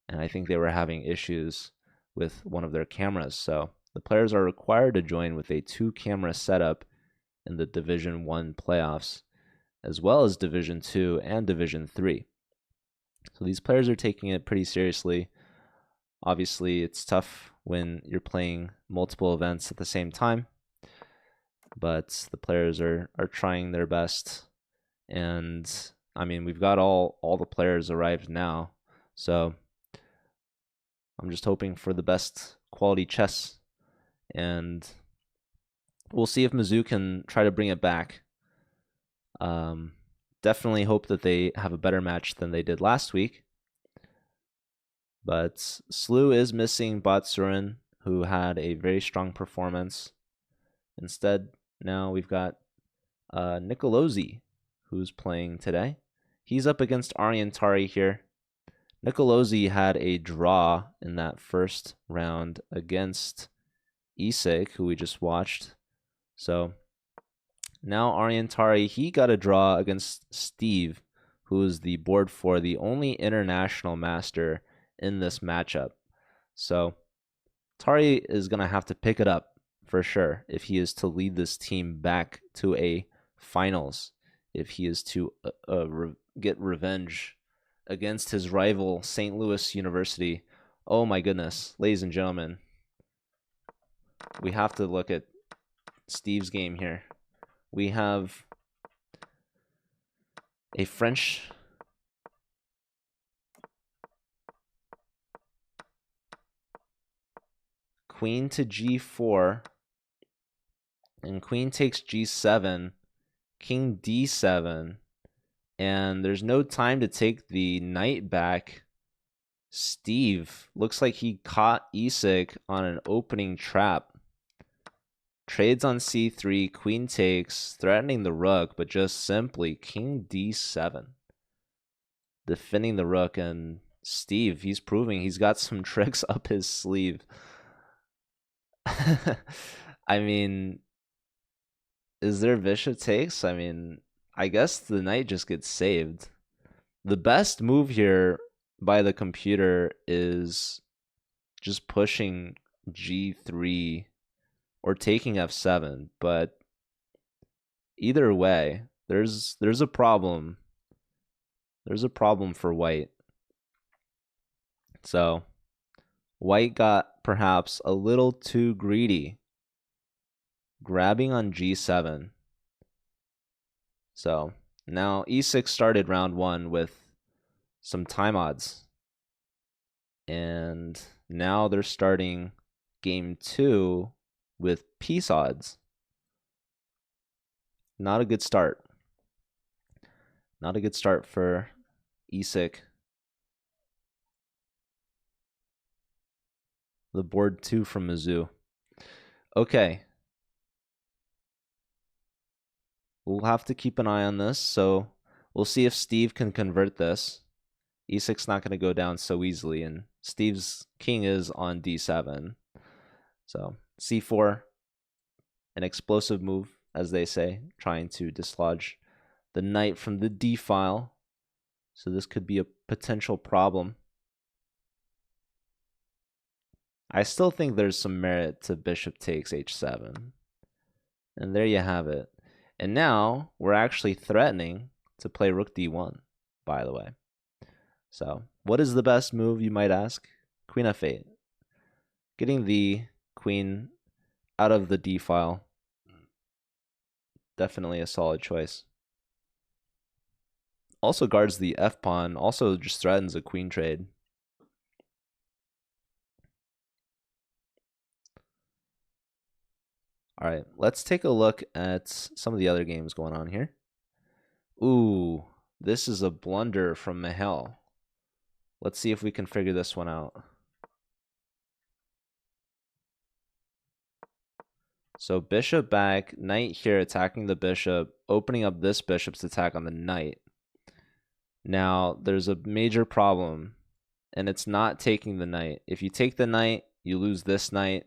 and I think they were having issues with one of their cameras. So the players are required to join with a 2-camera setup in the Division 1 playoffs, as well as Division 2 and Division 3. So these players are taking it pretty seriously. Obviously, it's tough when you're playing multiple events at the same time, but the players are trying their best. And I mean, we've got all the players arrived now, so I'm just hoping for the best quality chess, and we'll see if Mizzou can try to bring it back. Definitely hope that they have a better match than they did last week. But Slew is missing Batsurin, who had a very strong performance. Instead, now we've got Nicolosi, who's playing today. He's up against Ariantari here. Nicolosi had a draw in that first round against Isak, who we just watched. So now Ariantari, he got a draw against Steve, who is the board 4, the only international master in this matchup. So Tari is going to have to pick it up for sure if he is to lead this team back to a finals, if he is to get revenge against his rival, St. Louis University. Oh my goodness, ladies and gentlemen, we have to look at Steve's game here. We have a French queen to g4, and queen takes g7, king d7, And there's no time to take the knight back. Steve looks like he caught Isak on an opening trap. Trades on c3, queen takes, threatening the rook, but just simply king d7. Defending the rook, and Steve, he's proving he's got some tricks up his sleeve. I mean, is there bishop takes? I mean, I guess the knight just gets saved. The best move here by the computer is just pushing g3 or taking f7, but either way, there's a problem. There's a problem for white. So white got perhaps a little too greedy, grabbing on g7. So now e6 started round 1 with some time odds. And now they're starting game 2 with peace odds. Not a good start. Not a good start for Isak. The board 2 from Mizzou. Okay. We'll have to keep an eye on this. So we'll see if Steve can convert this. E6's not going to go down so easily. And Steve's king is on d7. So c4, an explosive move, as they say, trying to dislodge the knight from the d file. So this could be a potential problem. I still think there's some merit to bishop takes h7. And there you have it. And now we're actually threatening to play rook d1, by the way. So what is the best move, you might ask? Queen f8. Getting the queen out of the d file. Definitely a solid choice. Also guards the f pawn, also just threatens a queen trade. All right, let's take a look at some of the other games going on here. Ooh, this is a blunder from Mihail. Let's see if we can figure this one out. So bishop back, knight here attacking the bishop, opening up this bishop's attack on the knight. Now, there's a major problem, and it's not taking the knight. If you take the knight, you lose this knight.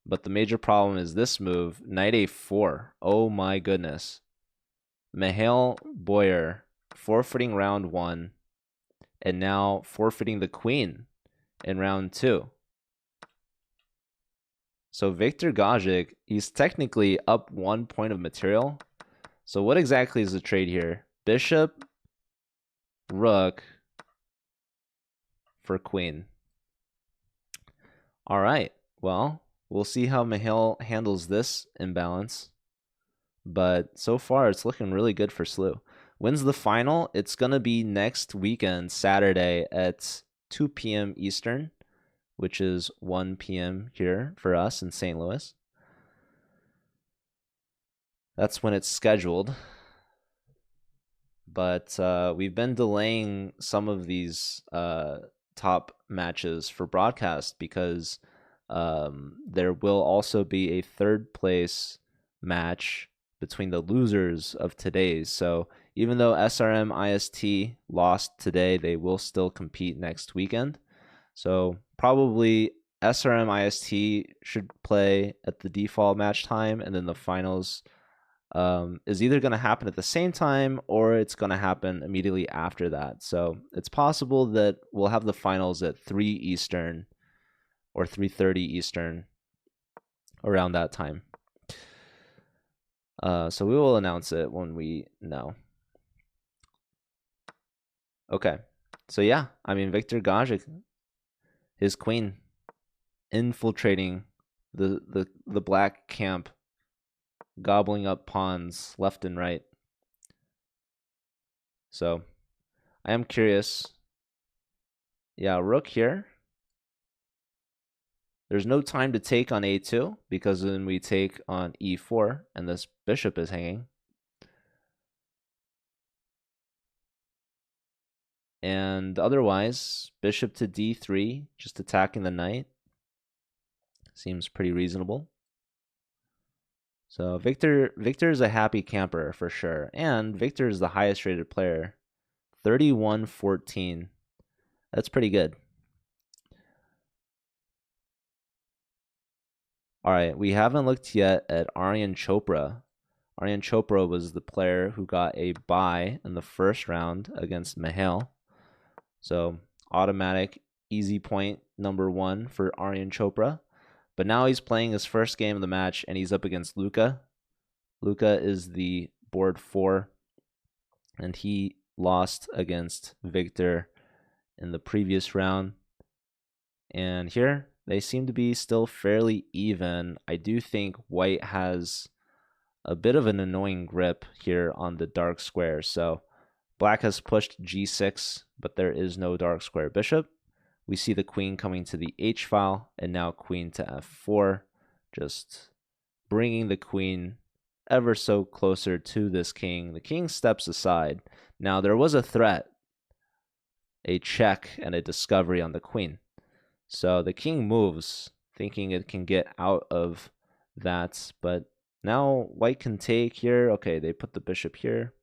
But the major problem is this move, knight a4. Oh my goodness. Mihail Boyer forfeiting round 1, and now forfeiting the queen in round 2. So Viktor Gajic, he's technically up 1 point of material. So what exactly is the trade here? Bishop, rook for queen. All right, well, we'll see how Mihail handles this imbalance. But so far, it's looking really good for Slew. When's the final? It's going to be next weekend, Saturday at 2 p.m. Eastern, which is 1 p.m. here for us in St. Louis. That's when it's scheduled. But we've been delaying some of these top matches for broadcast because there will also be a third place match between the losers of today's. So even though SRM IST lost today, they will still compete next weekend. So probably SRM IST should play at the default match time, and then the finals is either going to happen at the same time or it's going to happen immediately after that. So it's possible that we'll have the finals at 3 Eastern or 3:30 Eastern around that time. So we will announce it when we know. Okay. So yeah, I mean, Viktor Gajic, his queen, infiltrating the black camp, gobbling up pawns left and right. So I am curious. Yeah, rook here. There's no time to take on a2 because then we take on e4 and this bishop is hanging. And otherwise, bishop to d3, just attacking the knight. Seems pretty reasonable. So Victor is a happy camper for sure. And Victor is the highest rated player. 31-14. That's pretty good. All right, we haven't looked yet at Aryan Chopra. Aryan Chopra was the player who got a bye in the first round against Mihail. So automatic, easy point number 1 for Aryan Chopra. But now he's playing his first game of the match, and he's up against Luca. Luca is the board 4, and he lost against Victor in the previous round. And here, they seem to be still fairly even. I do think white has a bit of an annoying grip here on the dark square. So black has pushed g6, but there is no dark square bishop. We see the queen coming to the h file, and now queen to f4, just bringing the queen ever so closer to this king. The king steps aside. Now, there was a threat, a check, and a discovery on the queen. So the king moves, thinking it can get out of that, but now white can take here. Okay, they put the bishop here.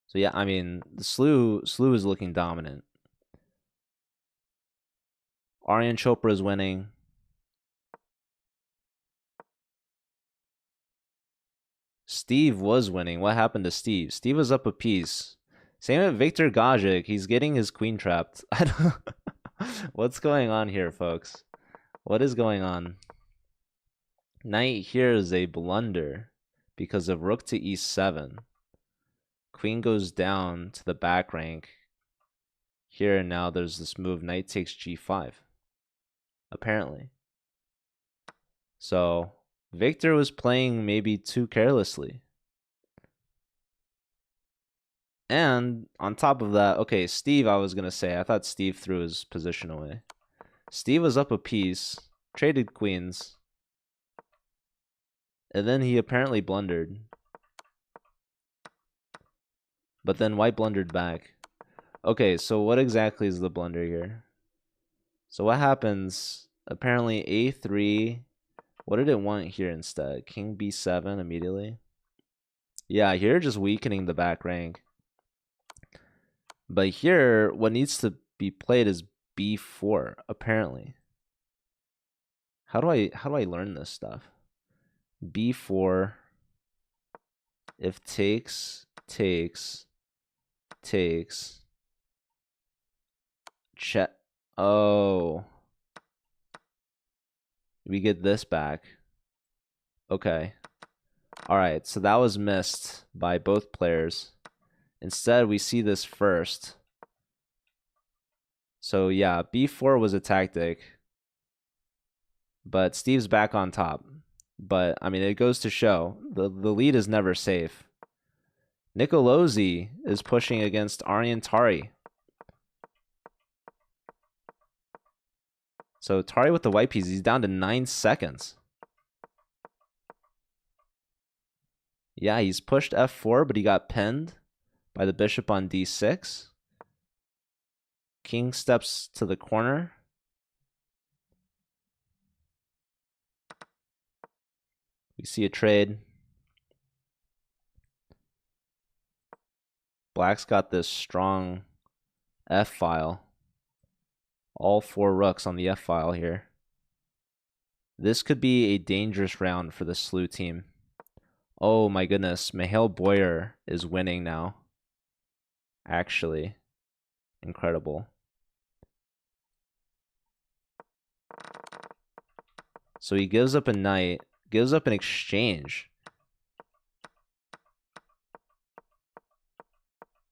So yeah, I mean, the slew is looking dominant. Aryan Chopra is winning. Steve was winning. What happened to Steve? Steve was up a piece. Same with Victor Gajic. He's getting his queen trapped. I don't... What's going on here, folks? What is going on? Knight here is a blunder because of rook to e7. Queen goes down to the back rank. Here and now there's this move, knight takes g5. Apparently. So Victor was playing maybe too carelessly. And on top of that, okay, Steve, I was going to say, I thought Steve threw his position away. Steve was up a piece, traded queens, and then he apparently blundered. But then white blundered back. Okay, so what exactly is the blunder here? So what happens? Apparently a3. What did it want here instead? King b7 immediately. Yeah, here just weakening the back rank. But here, what needs to be played is b4, apparently. How do I learn this stuff? b4, if takes, check. Oh. We get this back. Okay. Alright, so that was missed by both players. Instead, we see this first. So yeah, b4 was a tactic. But Steve's back on top. But, I mean, it goes to show, the lead is never safe. Nicolosi is pushing against Aryan Tari. So Tari with the white piece, he's down to 9 seconds. Yeah, he's pushed f4, but he got pinned by the bishop on d6. King steps to the corner. We see a trade. Black's got this strong f file. All 4 rooks on the f file here. This could be a dangerous round for the slew team. Oh my goodness, Mihail Boyer is winning now. Actually, incredible. So he gives up a knight, gives up an exchange.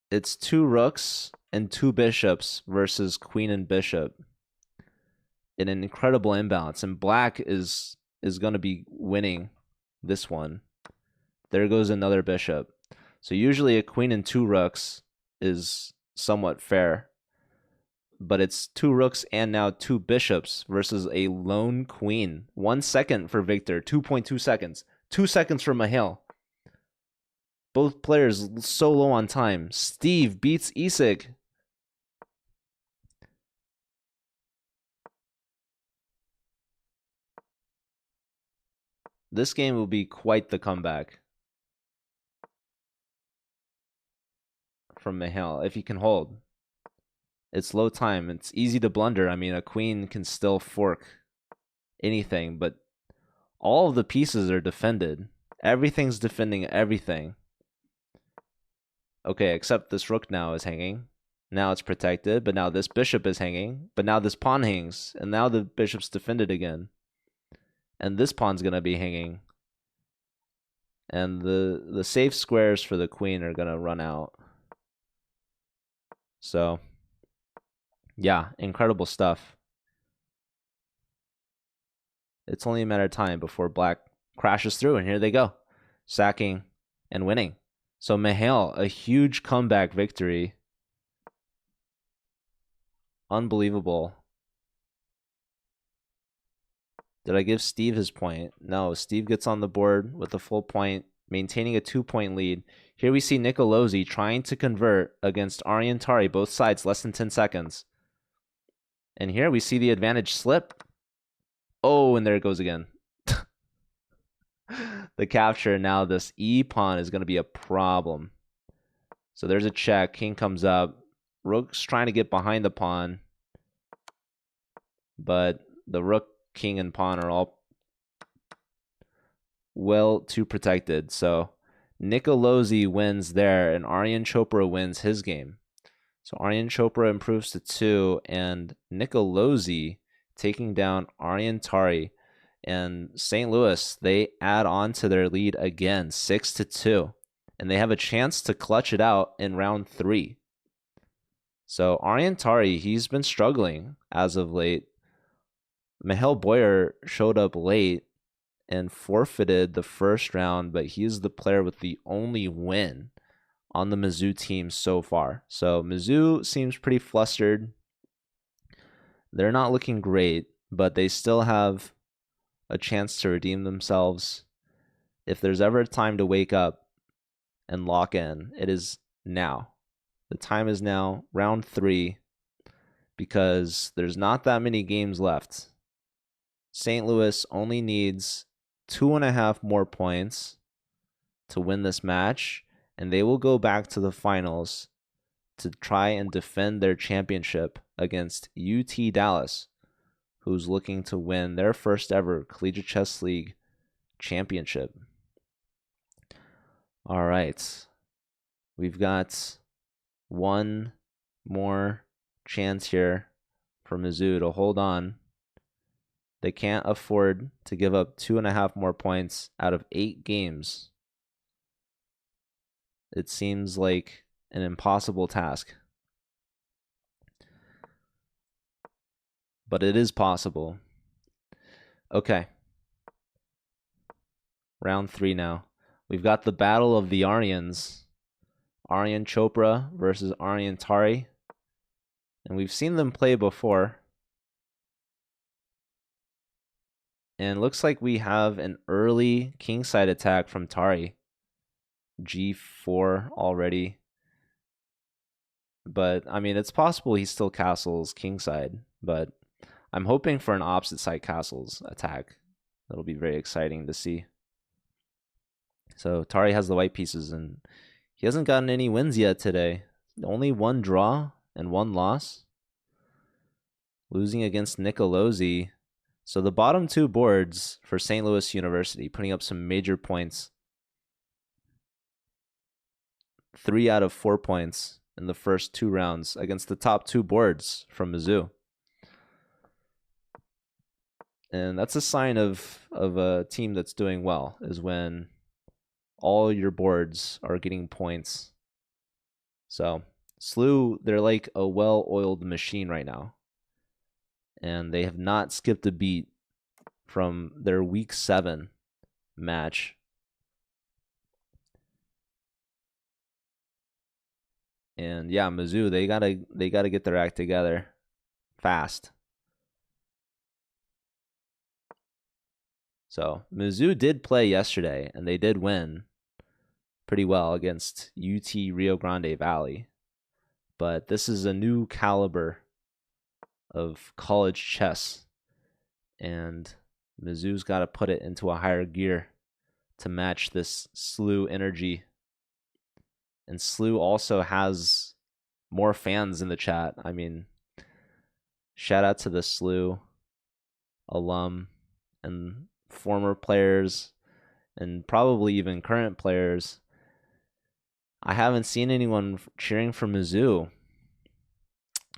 It's 2 rooks and 2 bishops versus queen and bishop in an incredible imbalance. And black is going to be winning this one. There goes another bishop. So usually a queen and 2 rooks is somewhat fair. but it's 2 rooks and now 2 bishops versus a lone queen. 1 second for Victor, 2.2 seconds. 2 seconds for Mihail. Both players so low on time. Steve beats Isak. This game will be quite the comeback from Mihail if he can hold. It's low time. It's easy to blunder. I mean, a queen can still fork anything, but all of the pieces are defended. Everything's defending everything. Okay, except this rook now is hanging. Now it's protected, but now this bishop is hanging. But now this pawn hangs, and now the bishop's defended again. And this pawn's going to be hanging. And the safe squares for the queen are going to run out. So, yeah, incredible stuff. It's only a matter of time before black crashes through, and here they go. Sacking and winning. So Mihail, a huge comeback victory. Unbelievable. Did I give Steve his point? No, Steve gets on the board with a full point, maintaining a 2-point lead. Here we see Nicolosi trying to convert against Aryan Tari, both sides, less than 10 seconds. And here we see the advantage slip. Oh, and there it goes again. The capture, now this E-pawn is going to be a problem. So there's a check, king comes up. Rook's trying to get behind the pawn. But the rook, king, and pawn are all well too protected. So Nicolosi wins there, and Aryan Chopra wins his game. So Aryan Chopra improves to 2, and Nicolosi taking down Aryan Tari. And St. Louis, they add on to their lead again, 6-2. And they have a chance to clutch it out in round 3. So Aryan Tari, he's been struggling as of late. Mihail Boyer showed up late and forfeited the first round, but he's the player with the only win on the Mizzou team so far. So Mizzou seems pretty flustered. They're not looking great, but they still have a chance to redeem themselves. If there's ever a time to wake up and lock in, it is now. The time is now, round 3, because there's not that many games left. St. Louis only needs 2.5 more points to win this match, and they will go back to the finals to try and defend their championship against UT Dallas, who's looking to win their first ever Collegiate Chess League championship. All right. We've got one more chance here for Mizzou to hold on. They can't afford to give up 2.5 more points out of 8 games. It seems like an impossible task. But it is possible. Okay. Round 3 now. We've got the battle of the Aryans. Aryan Chopra versus Aryan Tari. And we've seen them play before. And looks like we have an early kingside attack from Tari. G4 already. But, I mean, it's possible he still castles kingside. But I'm hoping for an opposite side castles attack. That'll be very exciting to see. So Tari has the white pieces, and he hasn't gotten any wins yet today. Only 1 draw and 1 loss. Losing against Nicolosi. So the bottom 2 boards for St. Louis University, putting up some major points. 3 out of 4 points in the first 2 rounds against the top 2 boards from Mizzou. And that's a sign of a team that's doing well, is when all your boards are getting points. So SLU, they're like a well-oiled machine right now. And they have not skipped a beat from their week 7 match. And yeah, Mizzou, they gotta get their act together. fast. So Mizzou did play yesterday, and they did win pretty well against UT Rio Grande Valley. But this is a new caliber of college chess, and Mizzou's got to put it into a higher gear to match this SLU energy. And SLU also has more fans in the chat. I mean, shout out to the SLU alum and former players and probably even current players. I haven't seen anyone cheering for Mizzou.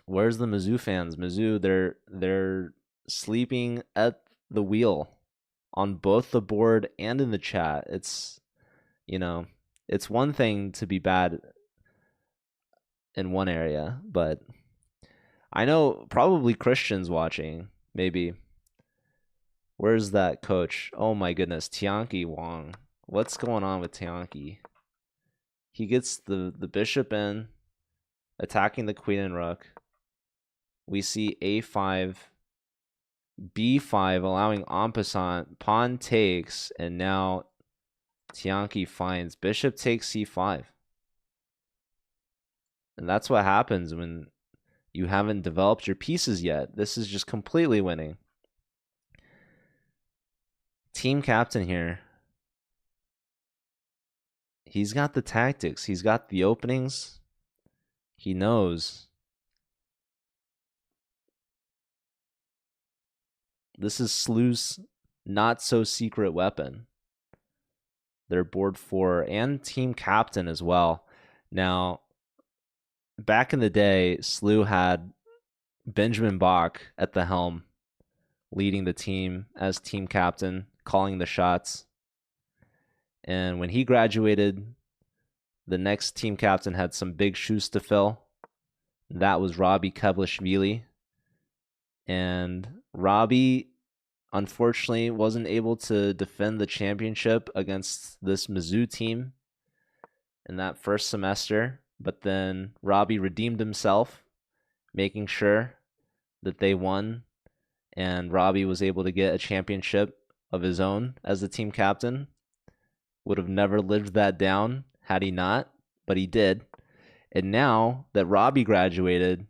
Where's the Mizzou fans? Mizzou, they're sleeping at the wheel on both the board and in the chat. It's, it's one thing to be bad in one area, but I know probably Christian's watching, maybe. Where's that coach? Oh my goodness, Tianqi Wang. What's going on with Tianqi? He gets the bishop in, attacking the queen and rook. We see a5, b5, allowing en passant. Pawn takes, and now Tianqi finds. Bishop takes c5. And that's what happens when you haven't developed your pieces yet. This is just completely winning. Team captain here. He's got the tactics. He's got the openings. He knows. This is SLU's not so secret weapon. They're board 4 and team captain as well. Now, back in the day, SLU had Benjamin Bach at the helm, leading the team as team captain, calling the shots. And when he graduated, the next team captain had some big shoes to fill. That was Robbie Kevlishvili. And Robbie, unfortunately, wasn't able to defend the championship against this Mizzou team in that first semester. But then Robbie redeemed himself, making sure that they won. And Robbie was able to get a championship of his own as the team captain. Would have never lived that down had he not, but he did. And now that Robbie graduated,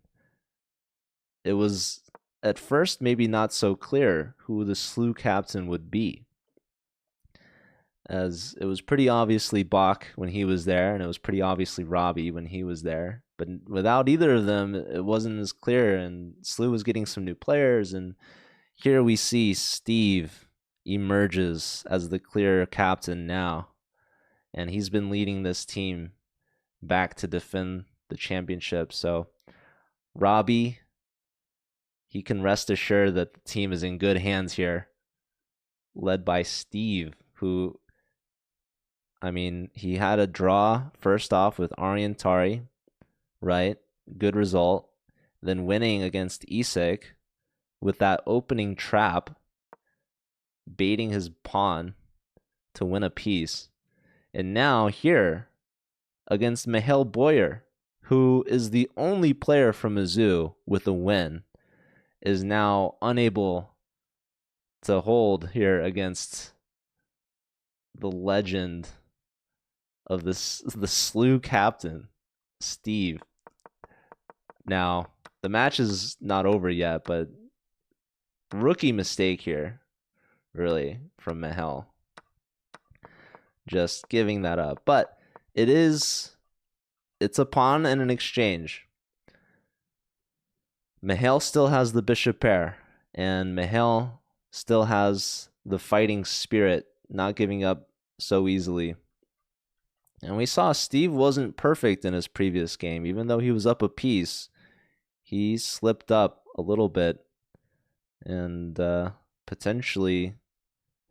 it was at first maybe not so clear who the SLU captain would be, as it was pretty obviously Bach when he was there, and it was pretty obviously Robbie when he was there. But without either of them, it wasn't as clear, and SLU was getting some new players, and here we see Steve emerges as the clear captain now, and he's been leading this team back to defend the championship. So Robbie, he can rest assured that the team is in good hands here, led by Steve, who, I mean, he had a draw first off with Aryan Tari, right? Good result. Then winning against Isak with that opening trap, baiting his pawn to win a piece. And now here against Mihail Boyer, who is the only player from Mizzou with a win, is now unable to hold here against the legend of the SLU captain, Steve. Now, the match is not over yet, but rookie mistake here, really, from Mihail. Just giving that up. But it's a pawn and an exchange. Mihail still has the bishop pair, and Mihail still has the fighting spirit, not giving up so easily. And we saw Steve wasn't perfect in his previous game. Even though he was up a piece, he slipped up a little bit, and potentially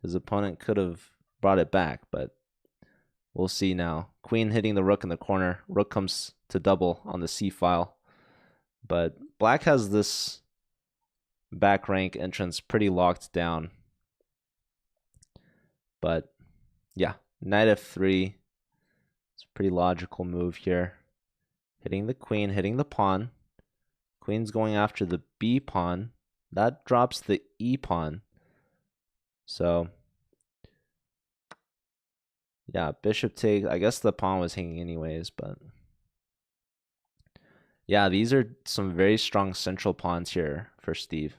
his opponent could have brought it back, but we'll see now. Queen hitting the rook in the corner. Rook comes to double on the c file. But black has this back rank entrance pretty locked down. But yeah, knight f3. It's a pretty logical move here. Hitting the queen, hitting the pawn. Queen's going after the B pawn. That drops the E pawn. So, yeah, bishop takes. I guess the pawn was hanging anyways, but yeah, these are some very strong central pawns here for Steve.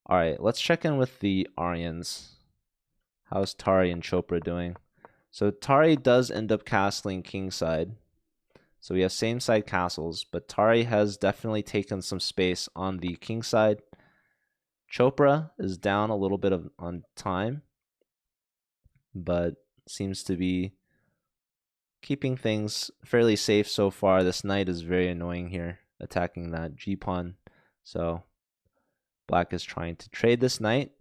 All right, let's check in with the Aryans. How's Tari and Chopra doing? So Tari does end up castling kingside. So we have same side castles, but Tari has definitely taken some space on the king side. Chopra is down a little bit on time, but seems to be keeping things fairly safe so far. This knight is very annoying here, attacking that G pawn. So Black is trying to trade this knight.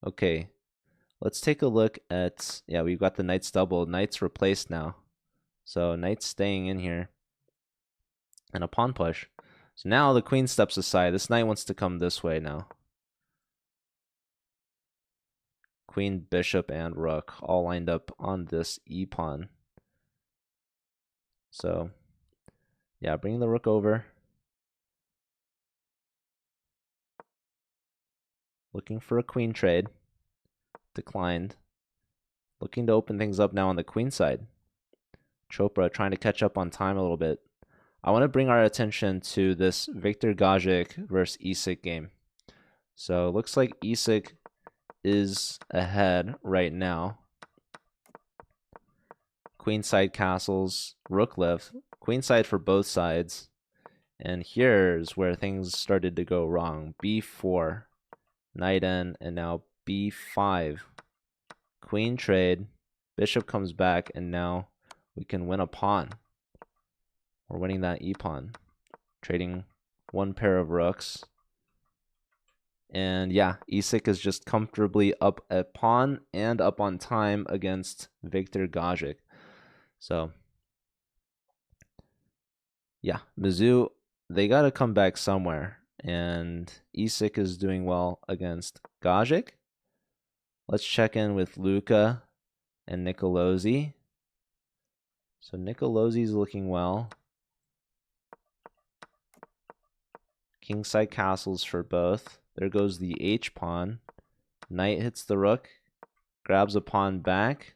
Okay, let's take a look at, yeah, we've got the knights double. Knights replaced now. So knight's staying in here. And a pawn push. So now the queen steps aside. This knight wants to come this way now. Queen, bishop, and rook all lined up on this e pawn. So, yeah, bring the rook over. Looking for a queen trade. Declined. Looking to open things up now on the queen side. Chopra trying to catch up on time a little bit. I want to bring our attention to this Viktor Gajic versus Isak game. So, looks like Isak is ahead right now. Queenside castles, rook lift, queenside for both sides. And here's where things started to go wrong. b4, knight n, and now b5. Queen trade, bishop comes back, and now we can win a pawn. We're winning that e pawn. Trading one pair of rooks. And yeah, Isak is just comfortably up at pawn and up on time against Viktor Gajic. So, yeah, Mizzou, they got to come back somewhere. And Isak is doing well against Gajic. Let's check in with Luca and Nicolosi. So Nicolosi's looking well. Kingside castles for both. There goes the H pawn. Knight hits the rook. Grabs a pawn back.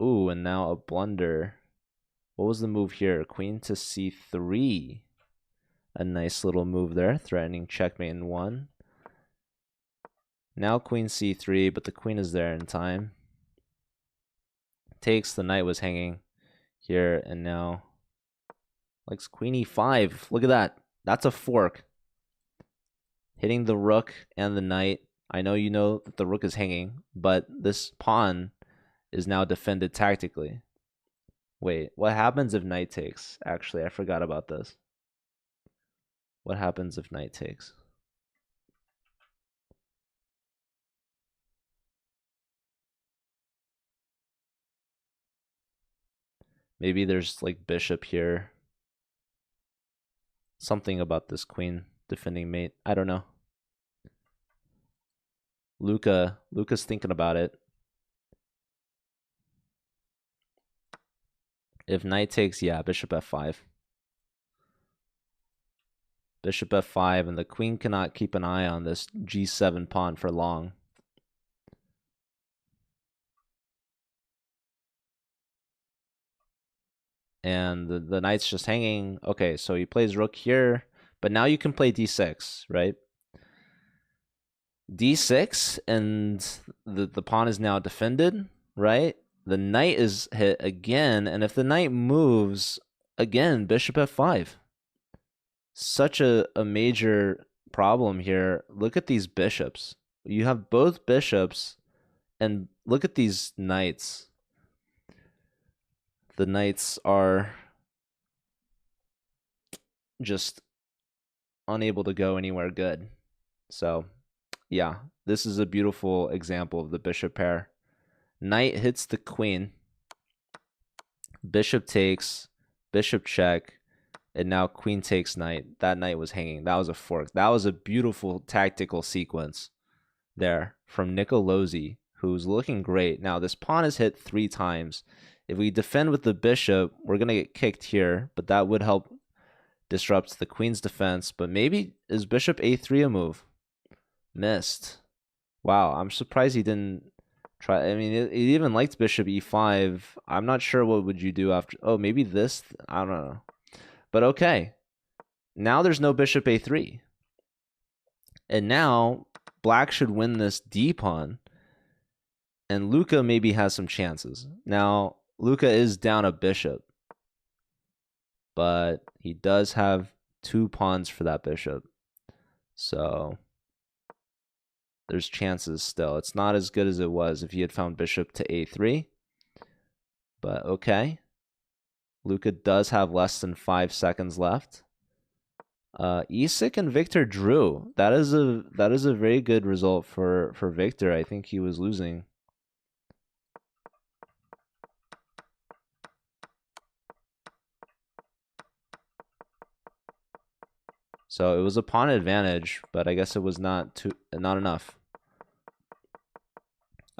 Ooh, and now a blunder. What was the move here? Queen to c3. A nice little move there, threatening checkmate in one. Now queen c3, but the queen is there in time. Takes, the knight was hanging here, and now likes queen e5. Look at that. That's a fork. Hitting the rook and the knight. I know you know that the rook is hanging, but this pawn is now defended tactically. Wait, what happens if knight takes? Actually, I forgot about this. What happens if knight takes? Maybe there's like bishop here. Something about this queen defending mate. I don't know. Luca's thinking about it. If knight takes, yeah, bishop f5. Bishop f5, and the queen cannot keep an eye on this g7 pawn for long. And the knight's just hanging. Okay, so he plays rook here, but now you can play d6, right? d6, and the pawn is now defended, right? The knight is hit again, and if the knight moves, again, bishop f5. Such a major problem here. Look at these bishops. You have both bishops, and look at these knights. The knights are just unable to go anywhere good. So, yeah, this is a beautiful example of the bishop pair. Knight hits the queen. Bishop takes, bishop check, and now queen takes knight. That knight was hanging. That was a fork. That was a beautiful tactical sequence there from Nicolosi, who's looking great. Now, this pawn is hit 3 times. If we defend with the bishop, we're going to get kicked here, but that would help disrupt the queen's defense. But maybe is bishop a3 a move? Missed. Wow, I'm surprised he didn't try. I mean, it even liked bishop e5. I'm not sure what would you do after. Oh, maybe this? I don't know. But okay. Now there's no bishop a3. And now black should win this d pawn. And Luca maybe has some chances. Now, Luca is down a bishop. But he does have 2 pawns for that bishop. So there's chances still. It's not as good as it was if he had found bishop to a3. But okay. Luca does have less than 5 seconds left. Isak and Victor drew. That is a very good result for Victor. I think he was losing. So it was a pawn advantage, but I guess it was not enough.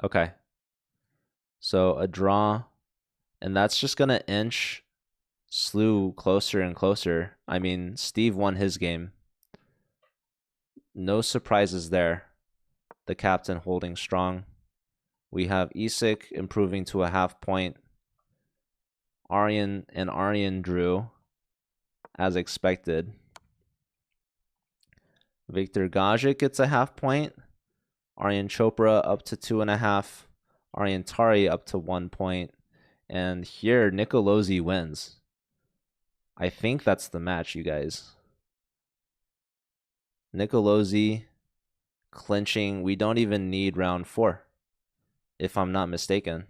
Okay. So a draw, and that's just gonna inch Slew closer and closer. I mean, Steve won his game. No surprises there. The captain holding strong. We have Isak improving to a half point. Aryan drew, as expected. Victor Gajic gets a half point. Aryan Chopra up to 2.5. Aryan Tari up to 1 point. And here, Nicolosi wins. I think that's the match, you guys. Nicolosi clinching. We don't even need round 4, if I'm not mistaken.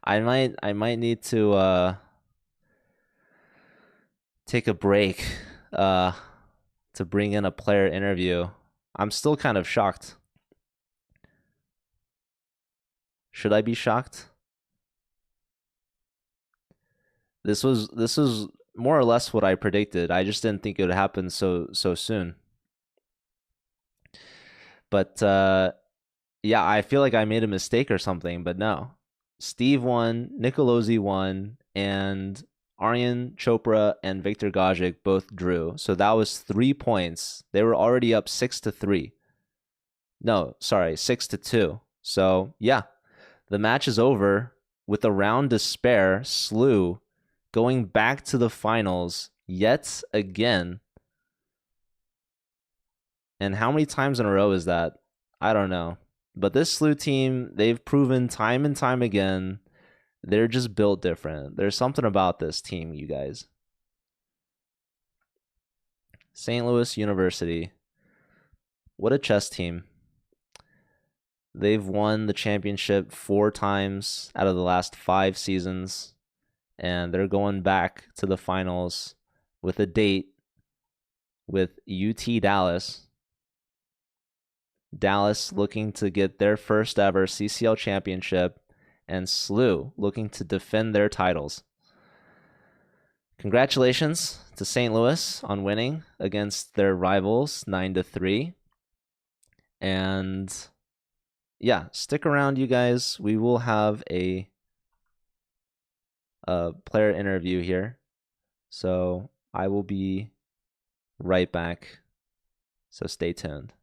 I might need to take a break to bring in a player interview. I'm still kind of shocked. Should I be shocked? This was more or less what I predicted. I just didn't think it would happen so soon. But yeah, I feel like I made a mistake or something, but no. Steve won, Nicolosi won, and Aryan Chopra and Victor Gajic both drew. So that was 3 points. They were already up 6-3. No, sorry, 6-2. So yeah, the match is over with a round to spare. Slew going back to the finals yet again. And how many times in a row is that? I don't know. But this Slew team, they've proven time and time again, they're just built different. There's something about this team, you guys. St. Louis University. What a chess team. They've won the championship 4 times out of the last 5 seasons. And they're going back to the finals with a date with UT Dallas. Dallas looking to get their first ever CCL championship, and Slew looking to defend their titles. Congratulations to St. Louis on winning against their rivals 9-3. And yeah, stick around, you guys. We will have a player interview here. So I will be right back. So stay tuned.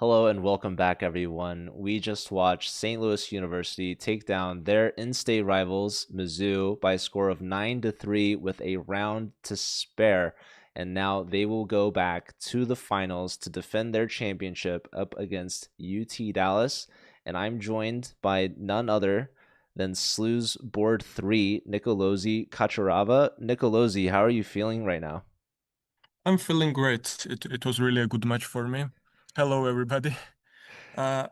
Hello and welcome back, everyone. We just watched St. Louis University take down their in-state rivals, Mizzou, by a score of 9-3 with a round to spare. And now they will go back to the finals to defend their championship up against UT Dallas. And I'm joined by none other than SLU's Board 3, Nicolosi Kacharava. Nicolosi, how are you feeling right now? I'm feeling great. It was really a good match for me. Hello, everybody. Uh,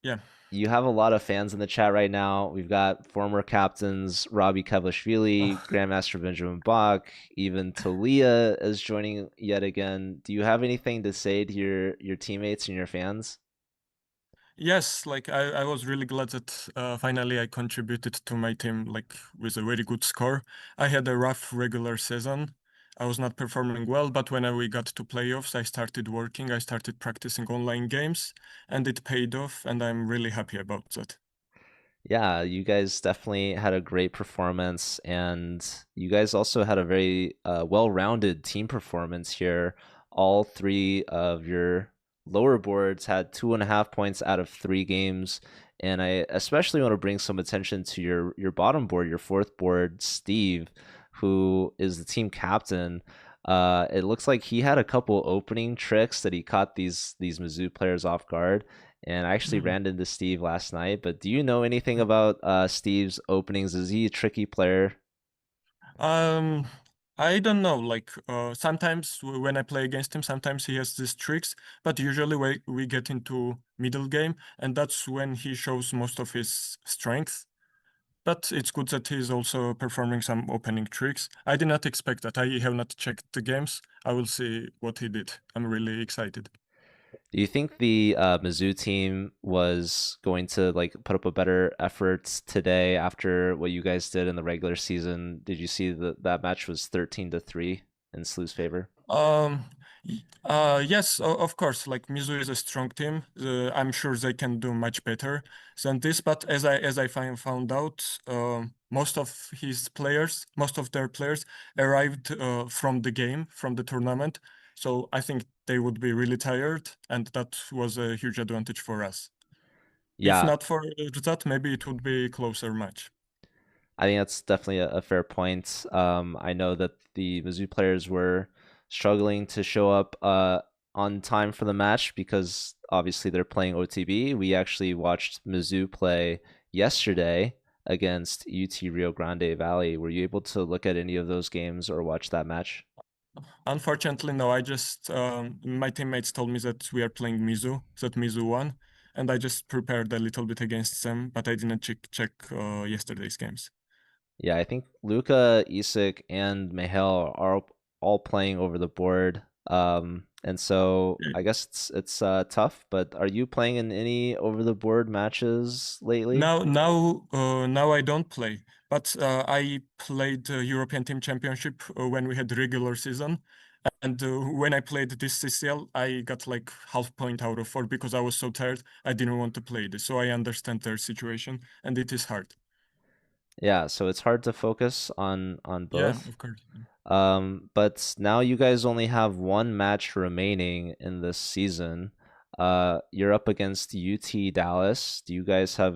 yeah. You have a lot of fans in the chat right now. We've got former captains Robbie Kevlashvili, Grandmaster Benjamin Bach, even Talia is joining yet again. Do you have anything to say to your teammates and your fans? Yes, like I was really glad that finally I contributed to my team like with a very good score. I had a rough regular season. I was not performing well, but when we got to playoffs, I started working. I started practicing online games, and it paid off, and I'm really happy about that. Yeah, you guys definitely had a great performance, and you guys also had a very well-rounded team performance here. All three of your lower boards had 2.5 points out of 3 games, and I especially want to bring some attention to your bottom board, your fourth board, Steve, who is the team captain. It looks like he had a couple opening tricks that he caught these Mizzou players off guard. And I actually Mhm. ran into Steve last night, but do you know anything about Steve's openings? Is he a tricky player? Um, I don't know. Like sometimes when I play against him, sometimes he has these tricks, but usually we get into middle game, and that's when he shows most of his strength. But it's good that he's also performing some opening tricks. I did not expect that. I have not checked the games. I will see what he did. I'm really excited. Do you think the Mizzou team was going to like put up a better effort today after what you guys did in the regular season? Did you see that that match was 13-3 in SLU's favor? Yes, of course. Like Mizu is a strong team. I'm sure they can do much better than this. But as I found out, most of his players, most of their players, arrived from the game, from the tournament. So I think they would be really tired, and that was a huge advantage for us. If Yeah, not for that, maybe it would be a closer match. I think that's definitely a fair point. I know that the Mizzou players were struggling to show up on time for the match because obviously they're playing OTB. We actually watched Mizzou play yesterday against UT Rio Grande Valley. Were you able to look at any of those games or watch that match? Unfortunately, no. I just my teammates told me that we are playing Mizu, that Mizu won, and I just prepared a little bit against them, but I didn't check yesterday's games. Yeah, I think Luca, Isak, and Mihal are all playing over the board. And so Yeah. I guess it's tough, but are you playing in any over the board matches lately? Now I don't play, but I played the European Team Championship when we had regular season, and when I played this CCL, I got like half point out of 4 because I was so tired. I didn't want to play this, so I understand their situation, and it is hard. Yeah, so it's hard to focus on Yeah, both. of course. But now you guys only have one match remaining in this season. You're up against UT Dallas. Do you guys have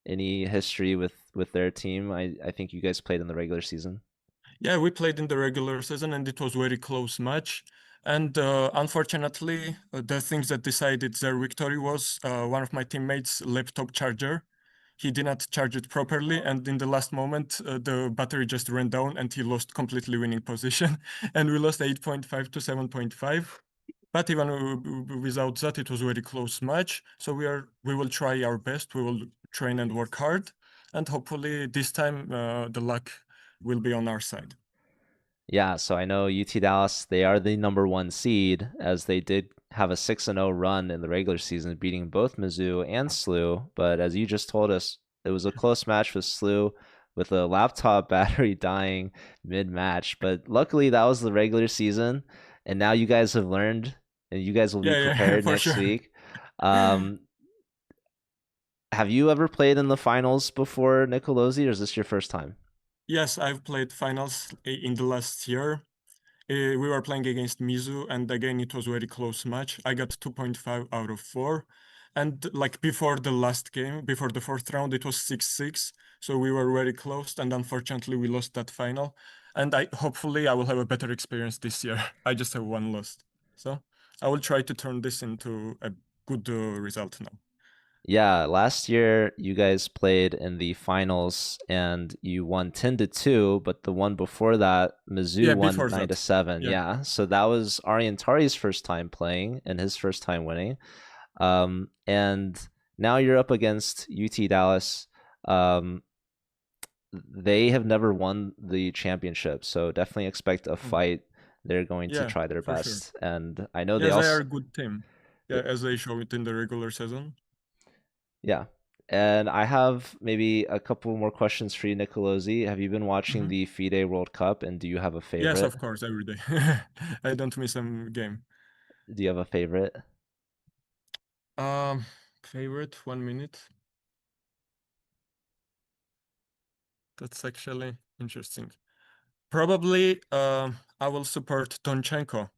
any history with their team? I think you guys played in the regular season. Yeah, we played in the regular season and it was very close match. And unfortunately, the things that decided their victory was one of my teammates' laptop charger. He did not charge it properly, and in the last moment, the battery just ran down, and he lost completely winning position, and we lost 8.5 to 7.5. But even without that, it was a very close match. So we will try our best. We will train and work hard, and hopefully this time the luck will be on our side. Yeah, so I know UT Dallas, they are the number one seed as they did have a 6-0 run in the regular season, beating both Mizzou and SLU. But as you just told us, it was a close match with SLU with a laptop battery dying mid-match. But luckily, that was the regular season. And now you guys have learned and you guys will be Yeah, yeah, prepared for next sure. week. Um, have you ever played in the finals before, Nicolosi, or is this your first time? Yes, I've played finals in the last year. We were playing against Mizu, and again, it was very close match. I got 2.5 out of 4. And like before the last game, before the fourth round, it was 6-6. So we were very close, and unfortunately, we lost that final. And hopefully I will have a better experience this year. I just have one loss. So I will try to turn this into a good result now. Yeah, last year you guys played in the finals and you won 10-2, but the one before that, Mizzou Yeah, won before that. 9-7. Yeah. Yeah, so that was Ariantari's first time playing and his first time winning. And now you're up against UT Dallas. They have never won the championship, so definitely expect a fight. They're going to Yeah, try their for sure. best. And I know Yeah, they they are also a good team. Yeah, as they show it in the regular season. Yeah. And I have maybe a couple more questions for you, Nicolosi. Have you been watching the FIDE World Cup, and do you have a Yes, favorite? of course, every day. I don't miss a game. Do you have a favorite? Favorite, 1 minute. That's actually interesting. Probably, I will support Donchenko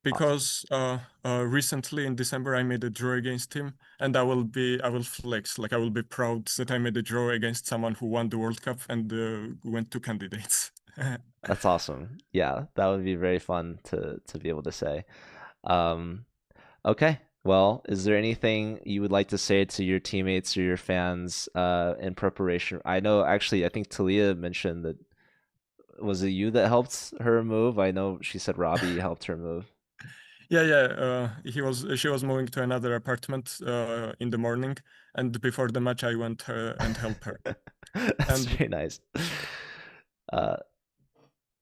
because recently in December I made a draw against him, and I will flex, like I will be proud that I made a draw against someone who won the World Cup and went to candidates. That's awesome. Yeah, that would be very fun to be able to say. Okay. Well, is there anything you would like to say to your teammates or your fans in preparation? I know actually I think Talia mentioned that was it you that helped her move? I know she said Robbie helped her move. Yeah. She was moving to another apartment in the morning, and before the match, I went and helped her. That's And very nice.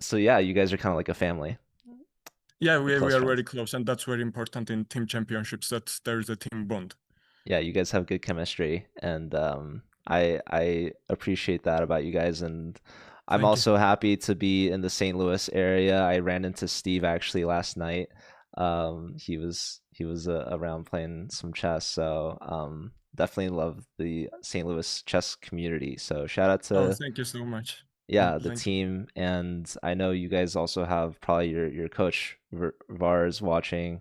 So yeah, you guys are kind of like a family. yeah, Like we close are friends. very close, and that's very important in team championships that there's a team bond. Yeah, you guys have good chemistry, and I appreciate that about you guys. And I'm Thank you. also happy to be in the St. Louis area. I ran into Steve actually last night. He was around playing some chess, so definitely love the St. Louis chess community. So shout out Oh, to thank you so much. yeah the Thank you. team, and I know you guys also have probably your coach Vars watching,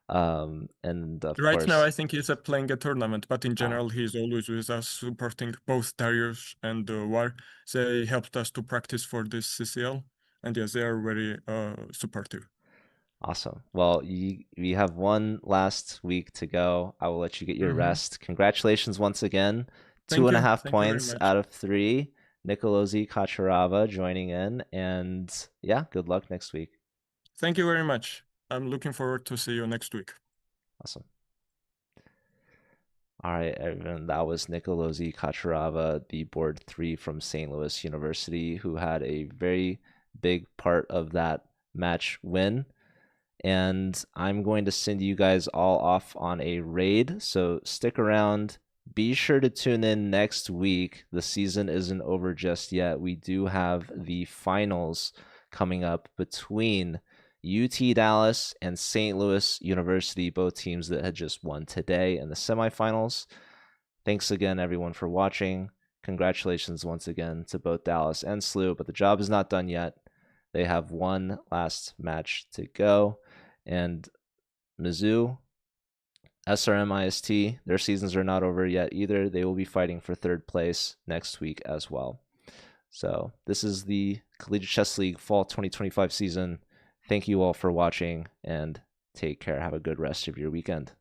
and of Right now, course. I think he's playing a tournament, but in Ah, general, he's always with us, supporting both Darius and War. They helped us to practice for this CCL, and yes, they are very supportive. awesome. Well, we have one last week to go. I will let you get your Mm-hmm. rest. Congratulations once again. Two and a half Thank you very points much. out of 3. Nicolosi Kacharava joining in. And yeah, good luck next week. Thank you very much. I'm looking forward to see you next week. Awesome. All right, everyone. That was Nicolosi Kacharava, the board 3 from St. Louis University, who had a very big part of that match win. And I'm going to send you guys all off on a raid, so stick around. Be sure to tune in next week. The season isn't over just yet. We do have the finals coming up between UT Dallas and St. Louis University, both teams that had just won today in the semifinals. Thanks again, everyone, for watching. Congratulations once again to both Dallas and SLU, but the job is not done yet. They have one last match to go. And Mizzou, SRM-IST, their seasons are not over yet either. They will be fighting for third place next week as well. So this is the Collegiate Chess League Fall 2025 season. Thank you all for watching, and take care. Have a good rest of your weekend.